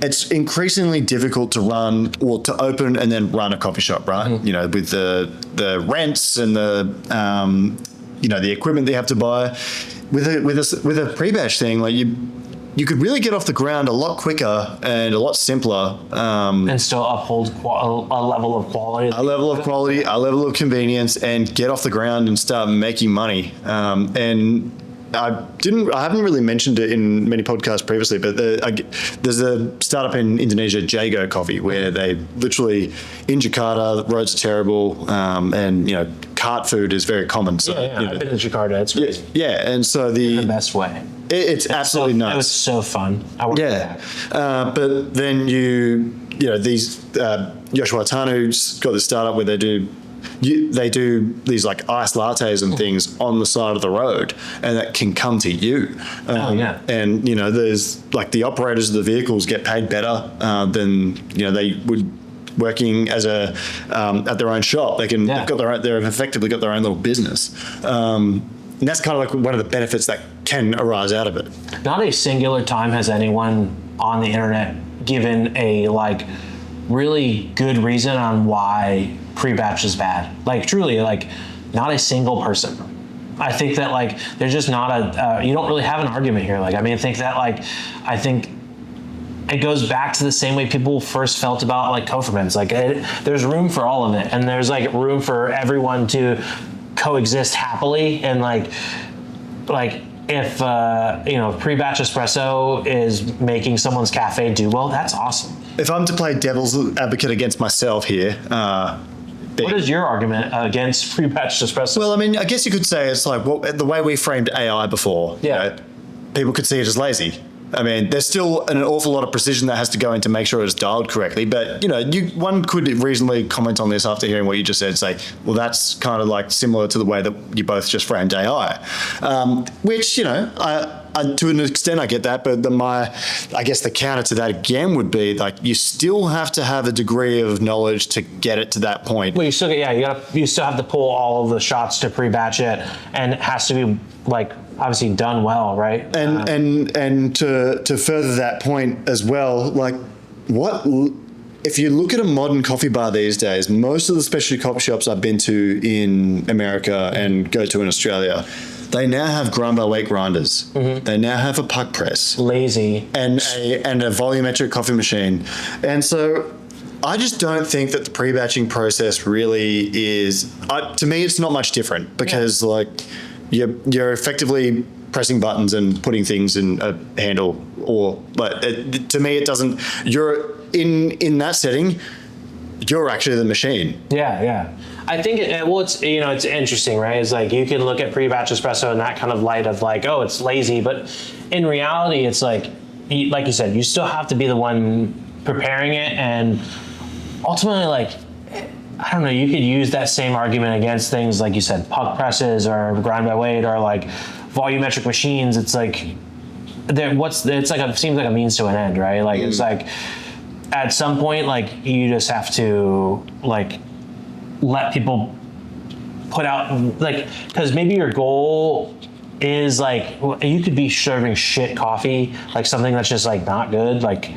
it's increasingly difficult to open and then run a coffee shop, right? Mm-hmm. With the rents and the equipment they have to buy. With a pre-batch thing, like you could really get off the ground a lot quicker and a lot simpler. And still uphold a level of quality. A level of quality, a level of convenience, and get off the ground and start making money. And I haven't really mentioned it in many podcasts previously, but there's a startup in Indonesia, Jago Coffee, where they literally in Jakarta, the roads are terrible, and cart food is very common. So I've been to Jakarta. It's crazy. Yeah, and so in the best way. It's absolutely nuts. It was so fun. I want but then these Joshua Tanu's got this startup where they do these like iced lattes and things on the side of the road, and that can come to you. And there's like the operators of the vehicles get paid better than they would working as a at their own shop. They've effectively got their own little business. And that's kind of like one of the benefits that can arise out of it. Not a singular time has anyone on the internet given a like really good reason on why pre-batch is bad. Like truly, like not a single person. I think that like there's just not you don't really have an argument here. Like I think it goes back to the same way people first felt about like co-ferments. Like there's room for all of it, and there's like room for everyone to coexist happily. And like if pre-batch espresso is making someone's cafe do well, that's awesome. If I'm to play devil's advocate against myself here, what is your argument against pre-batch espresso? Well, I guess you could say it's like the way we framed AI before. Yeah. People could see it as lazy. There's still an awful lot of precision that has to go in to make sure it's dialed correctly. But, one could reasonably comment on this after hearing what you just said, say, well, that's kind of like similar to the way that you both just framed AI. Which, to an extent I get that, but I guess the counter to that again would be like you still have to have a degree of knowledge to get it to that point. Well, you still have to pull all of the shots to pre-batch it, and it has to be like obviously done well, right? And to further that point as well, like if you look at a modern coffee bar these days, most of the specialty coffee shops I've been to in America and go to in Australia, They now have grind by weight grinders. They now have a puck press. Lazy. And a volumetric coffee machine. And so I just don't think that the pre-batching process really is, to me, it's not much different because like you're effectively pressing buttons and putting things in a handle, but to me, it doesn't, you're in that setting, you're actually the machine. Yeah. I think it's it's interesting, right? It's like you can look at pre-batch espresso in that kind of light of like, oh, it's lazy, but in reality, it's like you said, you still have to be the one preparing it, and ultimately, like, I don't know, you could use that same argument against things like you said, puck presses or grind by weight or like volumetric machines. It's like it seems like a means to an end, right? Like it's like at some point, like you just have to like let people put out, like, because maybe your goal is like, you could be serving shit coffee, like something that's just like not good, like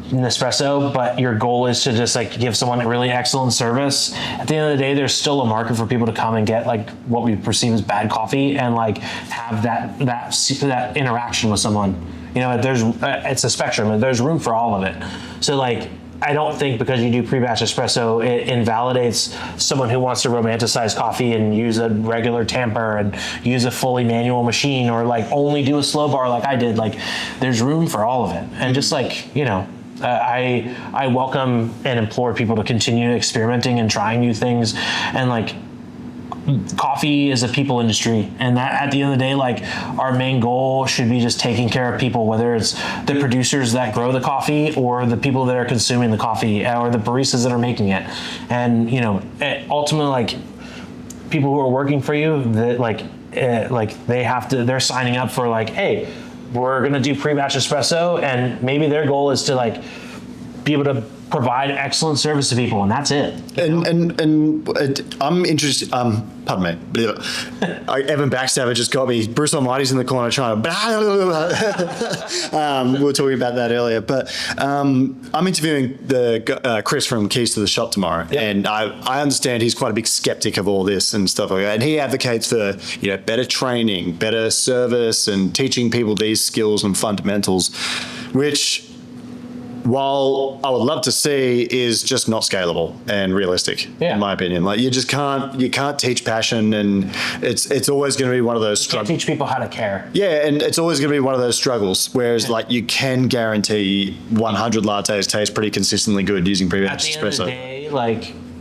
Nespresso, but your goal is to just like give someone really excellent service. At the end of the day, there's still a market for people to come and get like what we perceive as bad coffee and like have that interaction with someone. It's a spectrum and there's room for all of it. So like, I don't think because you do pre-batch espresso, it invalidates someone who wants to romanticize coffee and use a regular tamper and use a fully manual machine or like only do a slow bar like I did. Like there's room for all of it. And just like, I welcome and implore people to continue experimenting and trying new things. And like, coffee is a people industry, and that at the end of the day, like our main goal should be just taking care of people, whether it's the producers that grow the coffee or the people that are consuming the coffee or the baristas that are making it. And ultimately, like people who are working for you, that they're signing up for like, hey, we're gonna do pre-batch espresso, and maybe their goal is to like be able to provide excellent service to people, and that's it. And I'm interested. Pardon me. Evan Backstabber just got me. Bruce Almighty's in the corner trying to. We were talking about that earlier, but I'm interviewing the Chris from Keys to the Shop tomorrow, and I understand he's quite a big skeptic of all this and stuff like that. And he advocates for better training, better service, and teaching people these skills and fundamentals, which, while I would love to see, is just not scalable and realistic, in my opinion. Like you can't teach passion, and it's always going to be one of those struggles. Teach people how to care. Yeah, and it's always going to be one of those struggles. Whereas like you can guarantee 100 lattes taste pretty consistently good using pre-batch espresso. At the end of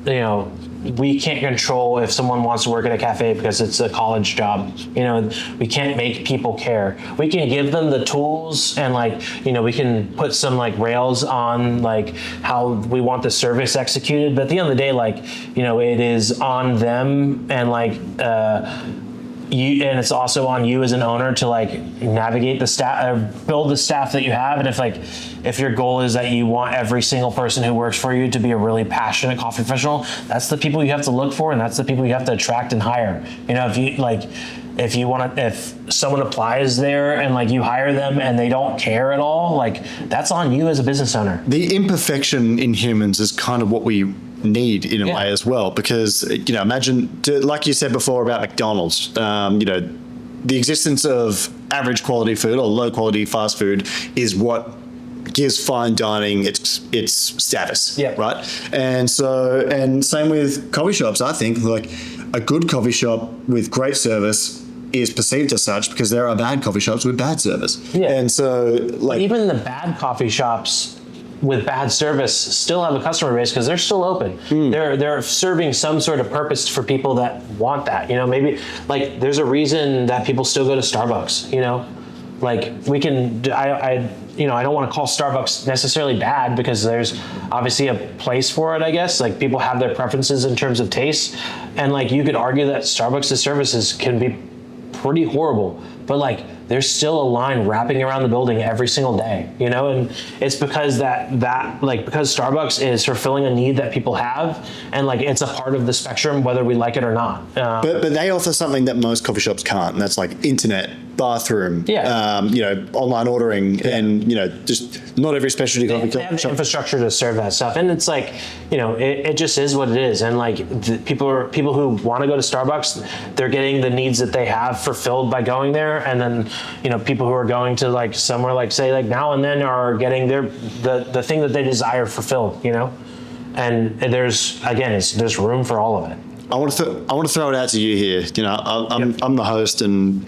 the day, we can't control if someone wants to work at a cafe because it's a college job. We can't make people care. We can give them the tools and we can put some like rails on like how we want the service executed. But at the end of the day, it is on them and and it's also on you as an owner to like navigate the staff, build the staff that you have. And if your goal is that you want every single person who works for you to be a really passionate coffee professional, that's the people you have to look for, and that's the people you have to attract and hire. If someone applies there and you hire them and they don't care at all, that's on you as a business owner. The imperfection in humans is kind of what we need in a way as well, because imagine, like you said before about McDonald's, the existence of average quality food or low quality fast food is what gives fine dining its status, right? And same with coffee shops. I think like a good coffee shop with great service is perceived as such because there are bad coffee shops with bad service. And so but even the bad coffee shops with bad service still have a customer base because they're still open. They're serving some sort of purpose for people that want that. Maybe there's a reason that people still go to Starbucks. I don't want to call Starbucks necessarily bad because there's obviously a place for it, I guess. People have their preferences in terms of taste, and you could argue that Starbucks' services can be pretty horrible, but there's still a line wrapping around the building every single day, you know, and it's because because Starbucks is fulfilling a need that people have, and like it's a part of the spectrum whether we like it or not. But they offer something that most coffee shops can't, and that's like internet, bathroom, online ordering, and just not every specialty coffee they have shop. the infrastructure to serve that stuff, and it's like it just is what it is, and like people who want to go to Starbucks, they're getting the needs that they have fulfilled by going there, and then people who are going to like somewhere like say like Now and Then are getting the thing that they desire fulfilled, and there's room for all of it. I want to throw it out to you here. I'm the host and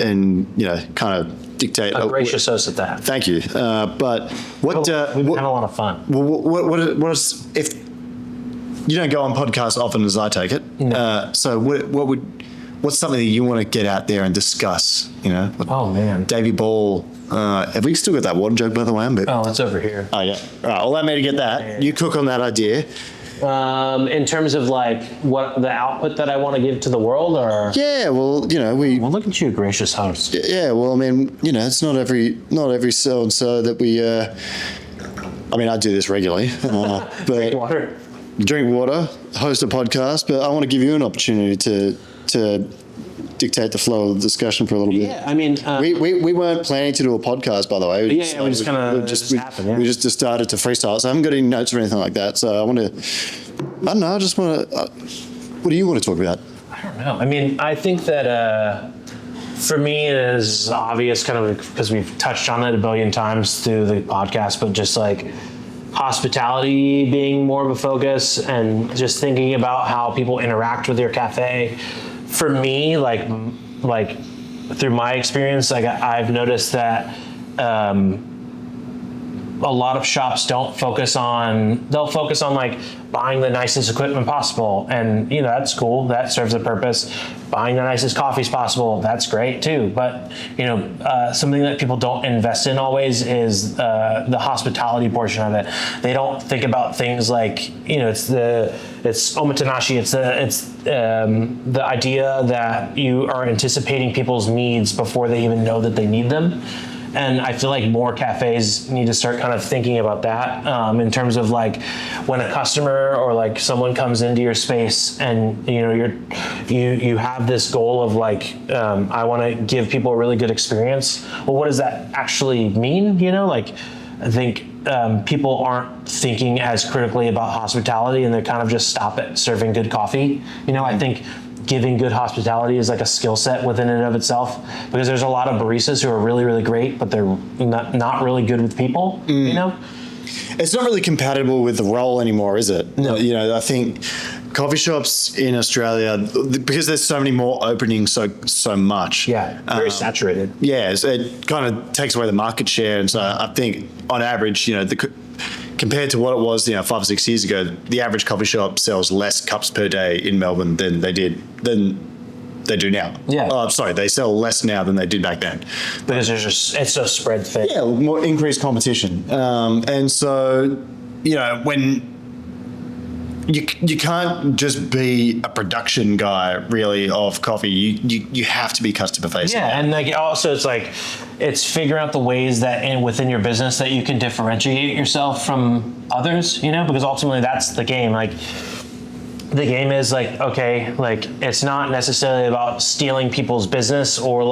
kind of dictate. A gracious host at that. Thank you. But what we've had a lot of fun. What is, if you don't go on podcasts often as I take it? No. So what's something that you want to get out there and discuss? Oh man. Davy Ball. Have we still got that water jug, by the way? Oh, it's over here. Oh yeah. All right. Allow me to get that. Yeah. You cook on that idea. In terms of like what the output that I want to give to the world, or yeah, well, well, look at you, gracious host. Yeah, well, I mean, it's not every so and so that we. I do this regularly, but drink water, host a podcast. But I want to give you an opportunity to dictate the flow of the discussion for a little bit. Yeah, I mean, we weren't planning to do a podcast, by the way. We just kind of happened. Yeah. We just started to freestyle, so I haven't got any notes or anything like that. So I just want to. What do you want to talk about? I don't know. I mean, I think that for me it is obvious, kind of because we've touched on it a billion times through the podcast, but just like hospitality being more of a focus and just thinking about how people interact with your cafe. For me, like through my experience, like I've noticed that a lot of shops they'll focus on like buying the nicest equipment possible, and that's cool, that serves a purpose. Buying the nicest coffees possible, that's great too, but something that people don't invest in always is the hospitality portion of it. They don't think about things like it's omotenashi, it's the idea that you are anticipating people's needs before they even know that they need them. And I feel like more cafes need to start kind of thinking about that in terms of like when a customer or like someone comes into your space and you have this goal of like I want to give people a really good experience. Well, what does that actually mean? Like I think people aren't thinking as critically about hospitality, and they kind of just stop at serving good coffee. I think giving good hospitality is like a skill set within and of itself, because there's a lot of baristas who are really, really great, but they're not really good with people, It's not really compatible with the role anymore, is it? No. I think coffee shops in Australia, because there's so many more openings so much. Yeah, very saturated. Yeah, so it kind of takes away the market share. And so I think on average, compared to what it was, 5 or 6 years ago, the average coffee shop sells less cups per day in Melbourne than they do now. Yeah. Oh, I'm sorry, they sell less now than they did back then. Because it's a spread thing. Yeah, more increased competition. And so, when you can't just be a production guy really of coffee. You have to be customer facing. Yeah, and like also it's figuring out the ways that within your business that you can differentiate yourself from others, because ultimately that's the game. Like the game is like, okay, like it's not necessarily about stealing people's business or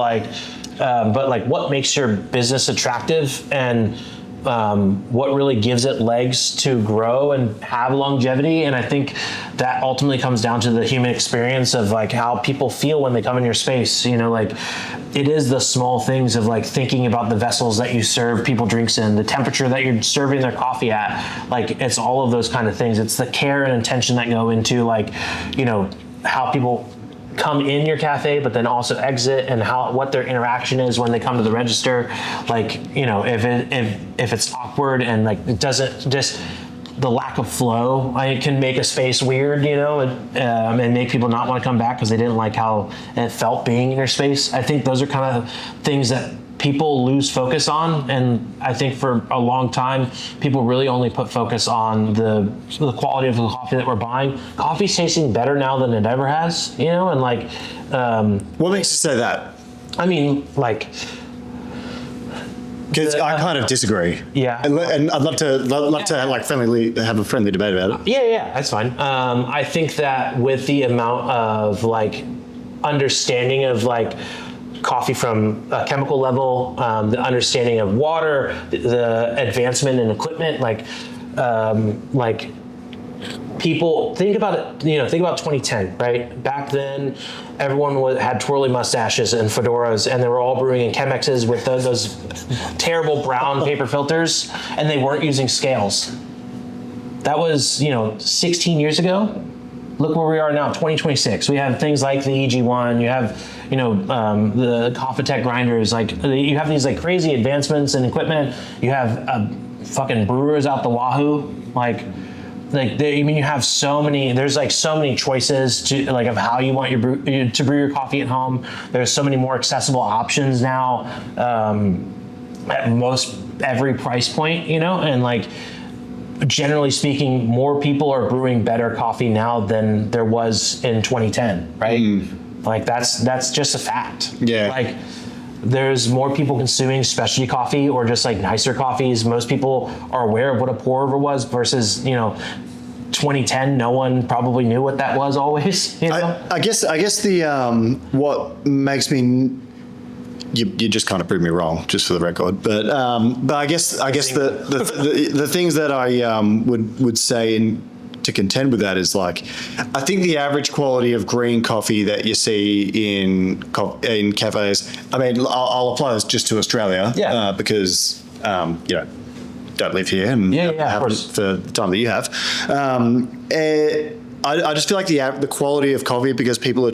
but like what makes your business attractive and what really gives it legs to grow and have longevity. And I think that ultimately comes down to the human experience of like how people feel when they come in your space. Like it is the small things of like thinking about the vessels that you serve people drinks in, the temperature that you're serving their coffee at. Like it's all of those kind of things. It's the care and intention that go into like, how people come in your cafe, but then also exit, and what their interaction is when they come to the register. Like, if it's awkward and like it doesn't, just the lack of flow, can make a space weird, and make people not want to come back because they didn't like how it felt being in your space. I think those are kind of things that people lose focus on, and I think for a long time people really only put focus on the quality of the coffee that we're buying. Coffee's tasting better now than it ever has, and like what makes you say that? I mean, like Because I kind of disagree. Yeah. And I'd love to like have a friendly debate about it. Yeah, that's fine. I think that with the amount of like understanding of like coffee from a chemical level, the understanding of water, the advancement in equipment, like people think about it, think about 2010, right? Back then, everyone had twirly mustaches and fedoras, and they were all brewing in Chemexes with those terrible brown paper filters, and they weren't using scales. That was, 16 years ago. Look where we are now, 2026. We have things like the EG1. You have, the Coffitech grinders. Like, you have these like crazy advancements in equipment. You have fucking brewers out the wahoo. You have so many. There's like so many choices to like of how you want to brew your coffee at home. There's so many more accessible options now at most every price point. And like generally speaking, more people are brewing better coffee now than there was in 2010. Right? Like that's just a fact. Yeah. Like there's more people consuming specialty coffee or just like nicer coffees. Most people are aware of what a pour over was versus 2010. No one probably knew what that was always. I guess the what makes me you just kind of proved me wrong, just for the record. But I guess the things that I would say to contend with that is like, I think the average quality of green coffee that you see in cafes. I mean, I'll apply this just to Australia, because don't live here and haven't for the time that you have. I just feel like the quality of coffee, because people are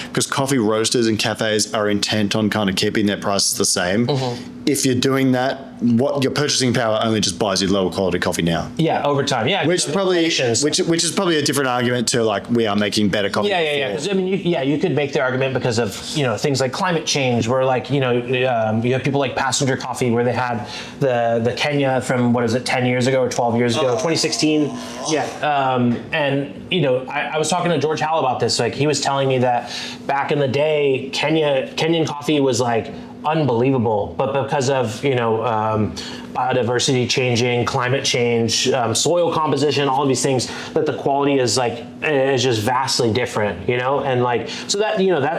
because coffee roasters and cafes are intent on kind of keeping their prices the same. If you're doing that, what your purchasing power only just buys you lower quality coffee now. Yeah, over time. Yeah, which is probably a different argument to like we are making better coffee. Yeah. Because I mean, you could make the argument because of things like climate change, where like you have people like Passenger Coffee, where they had the Kenya from 10 years ago or 12 years ago, 2016. And I was talking to George Howell about this. Like he was telling me that back in the day, Kenyan coffee was like unbelievable, but because of biodiversity changing, climate change, soil composition, all of these things, that the quality is just vastly different, and like so that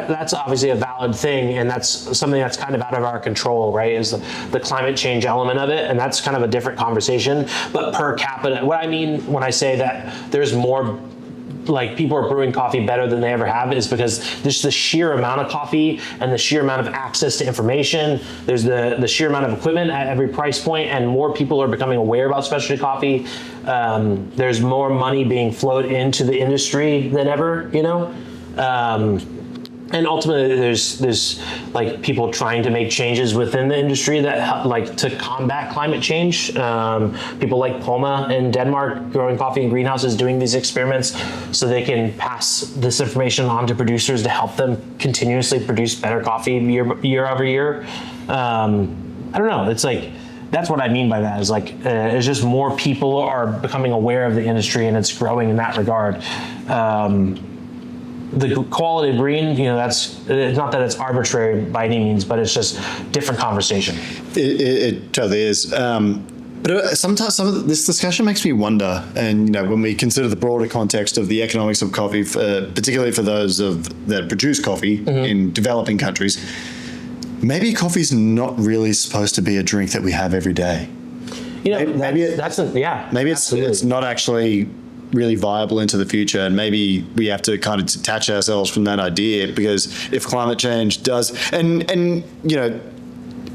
that's obviously a valid thing, and that's something that's kind of out of our control, right? Is the climate change element of it, and that's kind of a different conversation. But per capita, what I mean when I say that there's more like people are brewing coffee better than they ever have is because there's the sheer amount of coffee and the sheer amount of access to information. There's the sheer amount of equipment at every price point, and more people are becoming aware about specialty coffee. There's more money being flowed into the industry than ever, and ultimately there's like people trying to make changes within the industry that like to combat climate change. People like Poma in Denmark growing coffee in greenhouses, doing these experiments so they can pass this information on to producers to help them continuously produce better coffee year over year. I don't know. It's like, that's what I mean by that, is like it's just more people are becoming aware of the industry, and it's growing in that regard. The quality of green, it's not that it's arbitrary by any means, but it's just different conversation. It totally is. But sometimes this discussion makes me wonder, and when we consider the broader context of the economics of coffee, particularly for those that produce coffee in developing countries, maybe coffee's not really supposed to be a drink that we have every day. Maybe it's not actually really viable into the future, and maybe we have to kind of detach ourselves from that idea, because if climate change does, and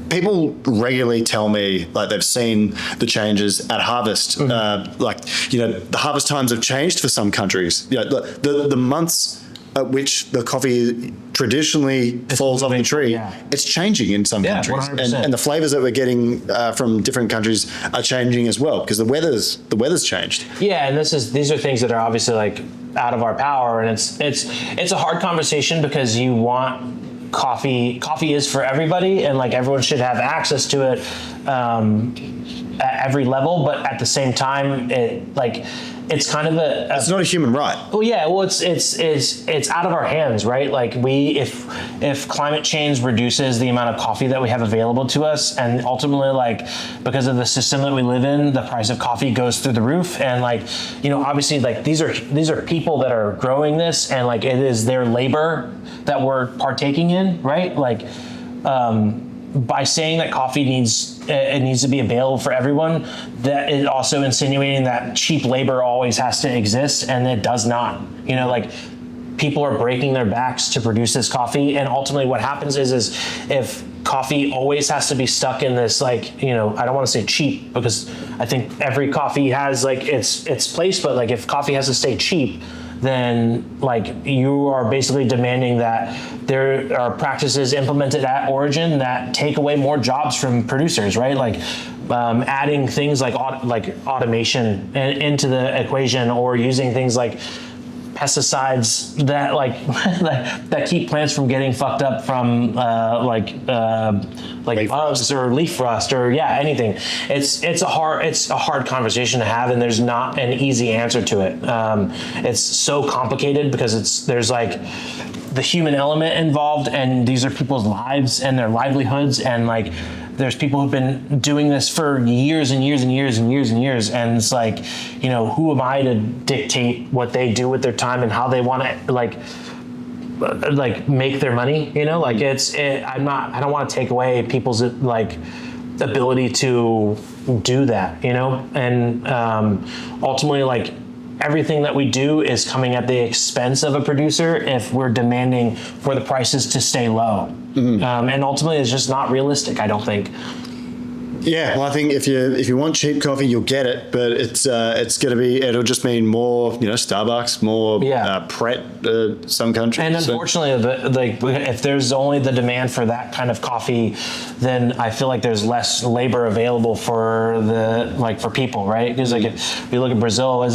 people regularly tell me like they've seen the changes at harvest, the harvest times have changed for some countries. The months at which the coffee traditionally falls off the tree, it's changing in some countries, and the flavors that we're getting from different countries are changing as well, because the weather's changed. Yeah, and these are things that are obviously like out of our power, and it's a hard conversation, because you want coffee is for everybody, and like everyone should have access to it at every level, but at the same time, it's kind of it's not a human right. Well, yeah. Well, it's out of our hands, right? Like if climate change reduces the amount of coffee that we have available to us, and ultimately, like, because of the system that we live in, the price of coffee goes through the roof. And like, obviously, like these are people that are growing this, and like it is their labor that we're partaking in, right? Like, by saying that coffee needs to be available for everyone, that is also insinuating that cheap labor always has to exist, and it does not. Like, people are breaking their backs to produce this coffee, and ultimately what happens is if coffee always has to be stuck in this, like, I don't want to say cheap, because I think every coffee has like its place, but like if coffee has to stay cheap, then like you are basically demanding that there are practices implemented at origin that take away more jobs from producers, right? Like adding things like automation into the equation, or using things like pesticides that that keep plants from getting fucked up from bugs or leaf rust or anything. It's a hard conversation to have, and there's not an easy answer to it. It's so complicated because there's like the human element involved, and these are people's lives and their livelihoods, and like there's people who've been doing this for years and years and years and years and years, and it's like, who am I to dictate what they do with their time and how they want to like make their money? I don't want to take away people's like ability to do that, and ultimately, like, everything that we do is coming at the expense of a producer if we're demanding for the prices to stay low. And ultimately, it's just not realistic, I don't think. Yeah, well, I think if you want cheap coffee, you'll get it, but it'll just mean more, Starbucks, more Pret, some countries. And unfortunately, if there's only the demand for that kind of coffee, then I feel like there's less labor available for people, right? Because like if you look at Brazil,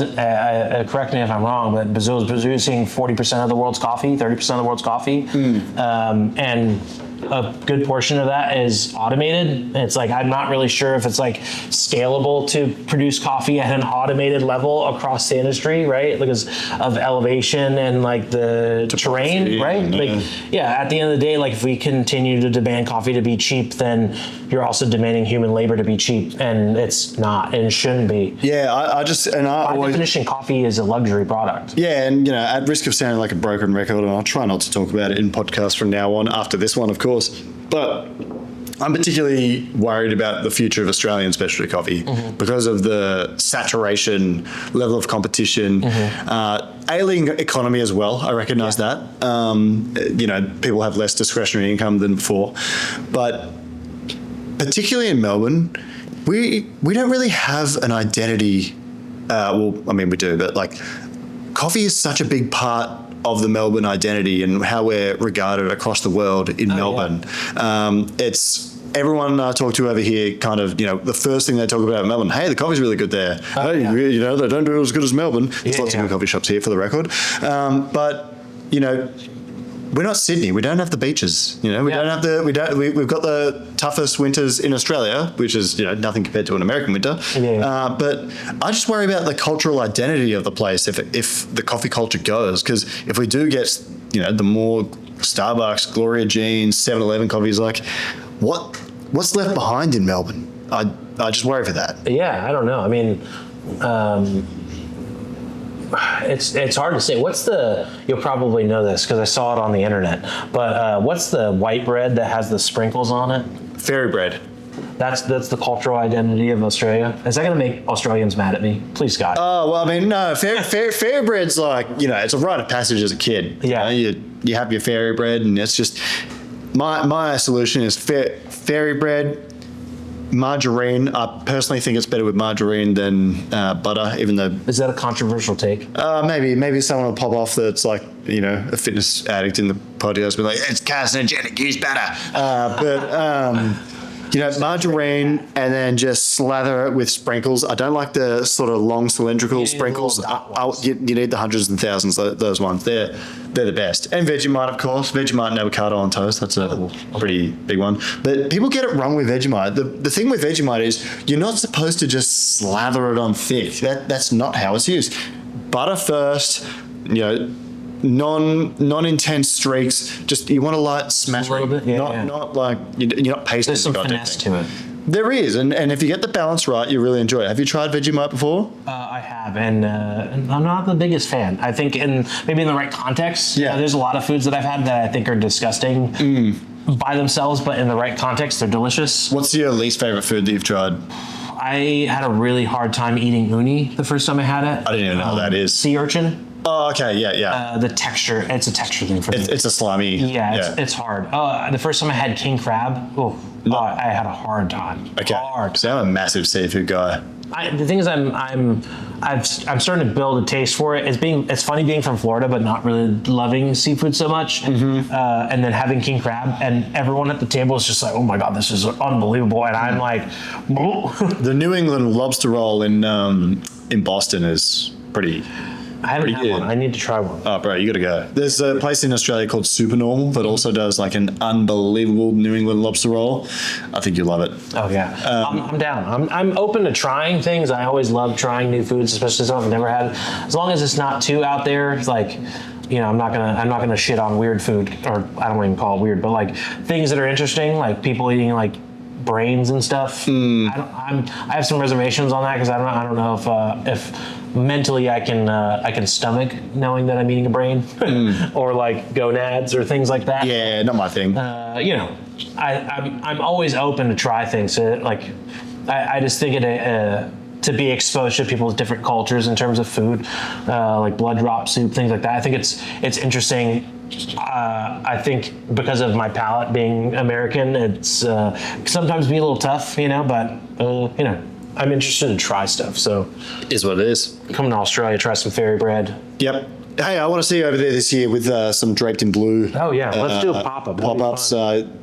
correct me if I'm wrong, but Brazil is producing 40% of the world's coffee, 30% of the world's coffee, and a good portion of that is automated. It's like, I'm not really sure if it's like scalable to produce coffee at an automated level across the industry, right? Because of elevation and like the terrain, right? At the end of the day, like if we continue to demand coffee to be cheap, then you're also demanding human labor to be cheap, and it's not, and it shouldn't be. Yeah, by definition, coffee is a luxury product. Yeah, and at risk of sounding like a broken record, and I'll try not to talk about it in podcasts from now on after this one, of course, but I'm particularly worried about the future of Australian specialty coffee because of the saturation, level of competition, ailing economy as well. I recognise that. People have less discretionary income than before, but particularly in Melbourne, we don't really have an identity. We do, but like coffee is such a big part of the Melbourne identity and how we're regarded across the world in Melbourne. It's everyone I talk to over here kind of, the first thing they talk about in Melbourne, hey, the coffee's really good there. They don't do it as good as Melbourne. There's lots of good coffee shops here, for the record. But we're not Sydney. We don't have the beaches. We've got the toughest winters in Australia, which is nothing compared to an American winter. But I just worry about the cultural identity of the place if the coffee culture goes, because if we do get the more Starbucks, Gloria Jeans, 7-Eleven coffees, like what's left behind in Melbourne? I just worry for that. Yeah, I don't know. I mean. It's hard to say. You'll probably know this because I saw it on the internet, but what's the white bread that has the sprinkles on it? Fairy bread. That's the cultural identity of Australia. Is that going to make Australians mad at me? Please, God. Oh, well, I mean, no. Fairy bread's like, it's a rite of passage as a kid. Yeah. You have your fairy bread, and it's just... My solution is fairy bread, margarine. I personally think it's better with margarine than butter, even though... Is that a controversial take? Maybe someone will pop off that's like, a fitness addict in the podcast, be like, it's carcinogenic, use butter. margarine and then just slather it with sprinkles. I don't like the sort of long cylindrical sprinkles. You need the hundreds and thousands, those ones. They're the best. And Vegemite, of course. Vegemite and avocado on toast. That's a pretty big one. But people get it wrong with Vegemite. The thing with Vegemite is you're not supposed to just slather it on thick. That's not how it's used. Butter first, non-intense streaks. Just you want to light smash a little bit, not like you're not pasting. There's some finesse to it. There is, and if you get the balance right, you really enjoy it. Have you tried Vegemite before? I have, and I'm not the biggest fan. I think maybe in the right context. Yeah. There's a lot of foods that I've had that I think are disgusting by themselves, but in the right context, they're delicious. What's your least favorite food that you've tried? I had a really hard time eating uni the first time I had it. I didn't even know what that is. Sea urchin. Oh, okay, yeah. The texture, it's a texture thing for me. It's a slimy. Yeah, it's hard. The first time I had king crab, I had a hard time. Okay. Hard. So I'm a massive seafood guy. The thing is, I'm starting to build a taste for it. It's funny being from Florida, but not really loving seafood so much. And then having king crab, and everyone at the table is just like, "Oh my god, this is unbelievable!" And I'm like, the New England lobster roll in Boston is pretty. I haven't had one. I need to try one. Oh, bro, you got to go. There's a place in Australia called Supernormal that also does like an unbelievable New England lobster roll. I think you'll love it. Oh yeah, I'm down. I'm open to trying things. I always love trying new foods, especially stuff I've never had. As long as it's not too out there, it's like, I'm not gonna shit on weird food, or I don't even call it weird, but like things that are interesting, like people eating like brains and stuff. I have some reservations on that because I don't know if mentally I can stomach knowing that I'm eating a brain or like gonads or things like that. Yeah, not my thing. I'm always open to try things. Like I just think to be exposed to people's different cultures in terms of food, like blood drop soup, things like that. I think it's interesting. I think because of my palate being American, it's sometimes be a little tough, but I'm interested to try stuff. So, is what it is. Come to Australia, try some fairy bread. Yep. Hey, I want to see you over there this year with some Draped in Blue. Oh yeah, let's do a pop-up. Pop-ups.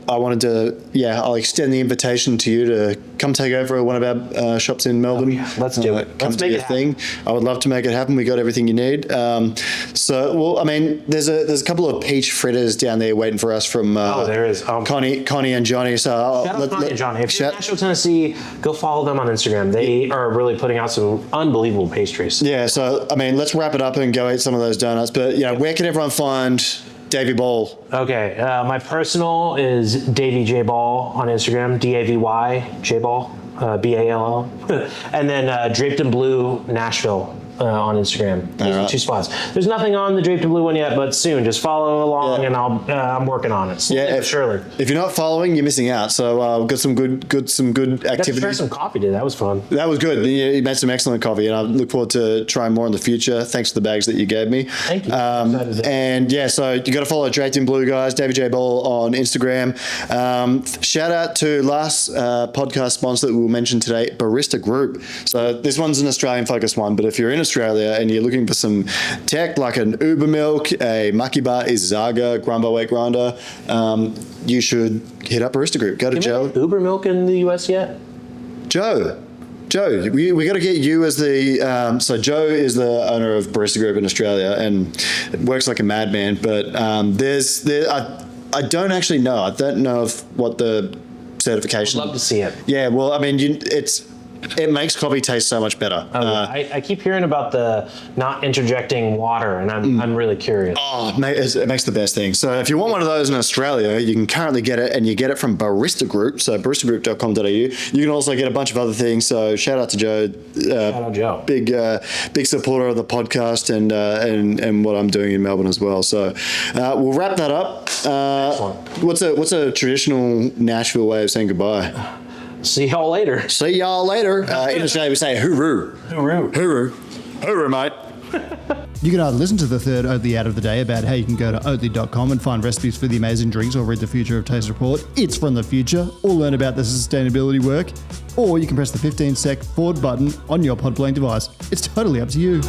I wanted to, I'll extend the invitation to you to come take over one of our shops in Melbourne. Oh, yeah. Let's do it. Come Let's to make your it happen. thing. I would love to make it happen. We got everything you need. There's a couple of peach fritters down there waiting for us from. There is. Connie and Johnny. So shout out Connie and Johnny. If you're in Nashville, Tennessee, go follow them on Instagram. They are really putting out some unbelievable pastries. Yeah. So let's wrap it up and go eat some of those donuts. But where can everyone find Davy Ball? Okay, my personal is Davy J Ball on Instagram, DAVY J Ball, BALL, and then Draped in Blue Nashville on Instagram. Those are 2 spots. There's nothing on the Draped in Blue one yet, but soon. Just follow along, and I'm working on it. Surely. If you're not following, you're missing out. So we've got some good activities. Got to try some coffee today. That was fun. That was good. You made some excellent coffee, and I look forward to trying more in the future. Thanks for the bags that you gave me. Thank you. So you got to follow Draped in Blue, guys. Davy J Ball on Instagram. Shout out to last podcast sponsor that we'll mention today, Barista Group. So this one's an Australian focused one, but if you're in Australia and you're looking for some tech like an Uber Milk, a Makiba Izaga Grumbo weight grinder, you should hit up Barista Group. Go to Joe. Uber Milk in the US yet? Joe, we got to get you as the. So Joe is the owner of Barista Group in Australia and works like a madman. But I don't actually know. I don't know what the certification. I'd love to see it. Yeah, well, it makes coffee taste so much better. I keep hearing about the not interjecting water, and I'm really curious. Oh, mate, it makes the best thing. So if you want one of those in Australia, you can currently get it, and you get it from Barista Group, so baristagroup.com.au. You can also get a bunch of other things, so shout out to Joe. Shout out Joe. Big supporter of the podcast and what I'm doing in Melbourne as well. So we'll wrap that up. What's a traditional Nashville way of saying goodbye? See y'all later. In Australia, we say hooroo. Hooroo. Hooroo, mate. You can either listen to the third Oatly ad of the day about how you can go to oatly.com and find recipes for the amazing drinks, or read the Future of Taste report, It's from the Future, or learn about the sustainability work, or you can press the 15-sec forward button on your pod playing device. It's totally up to you.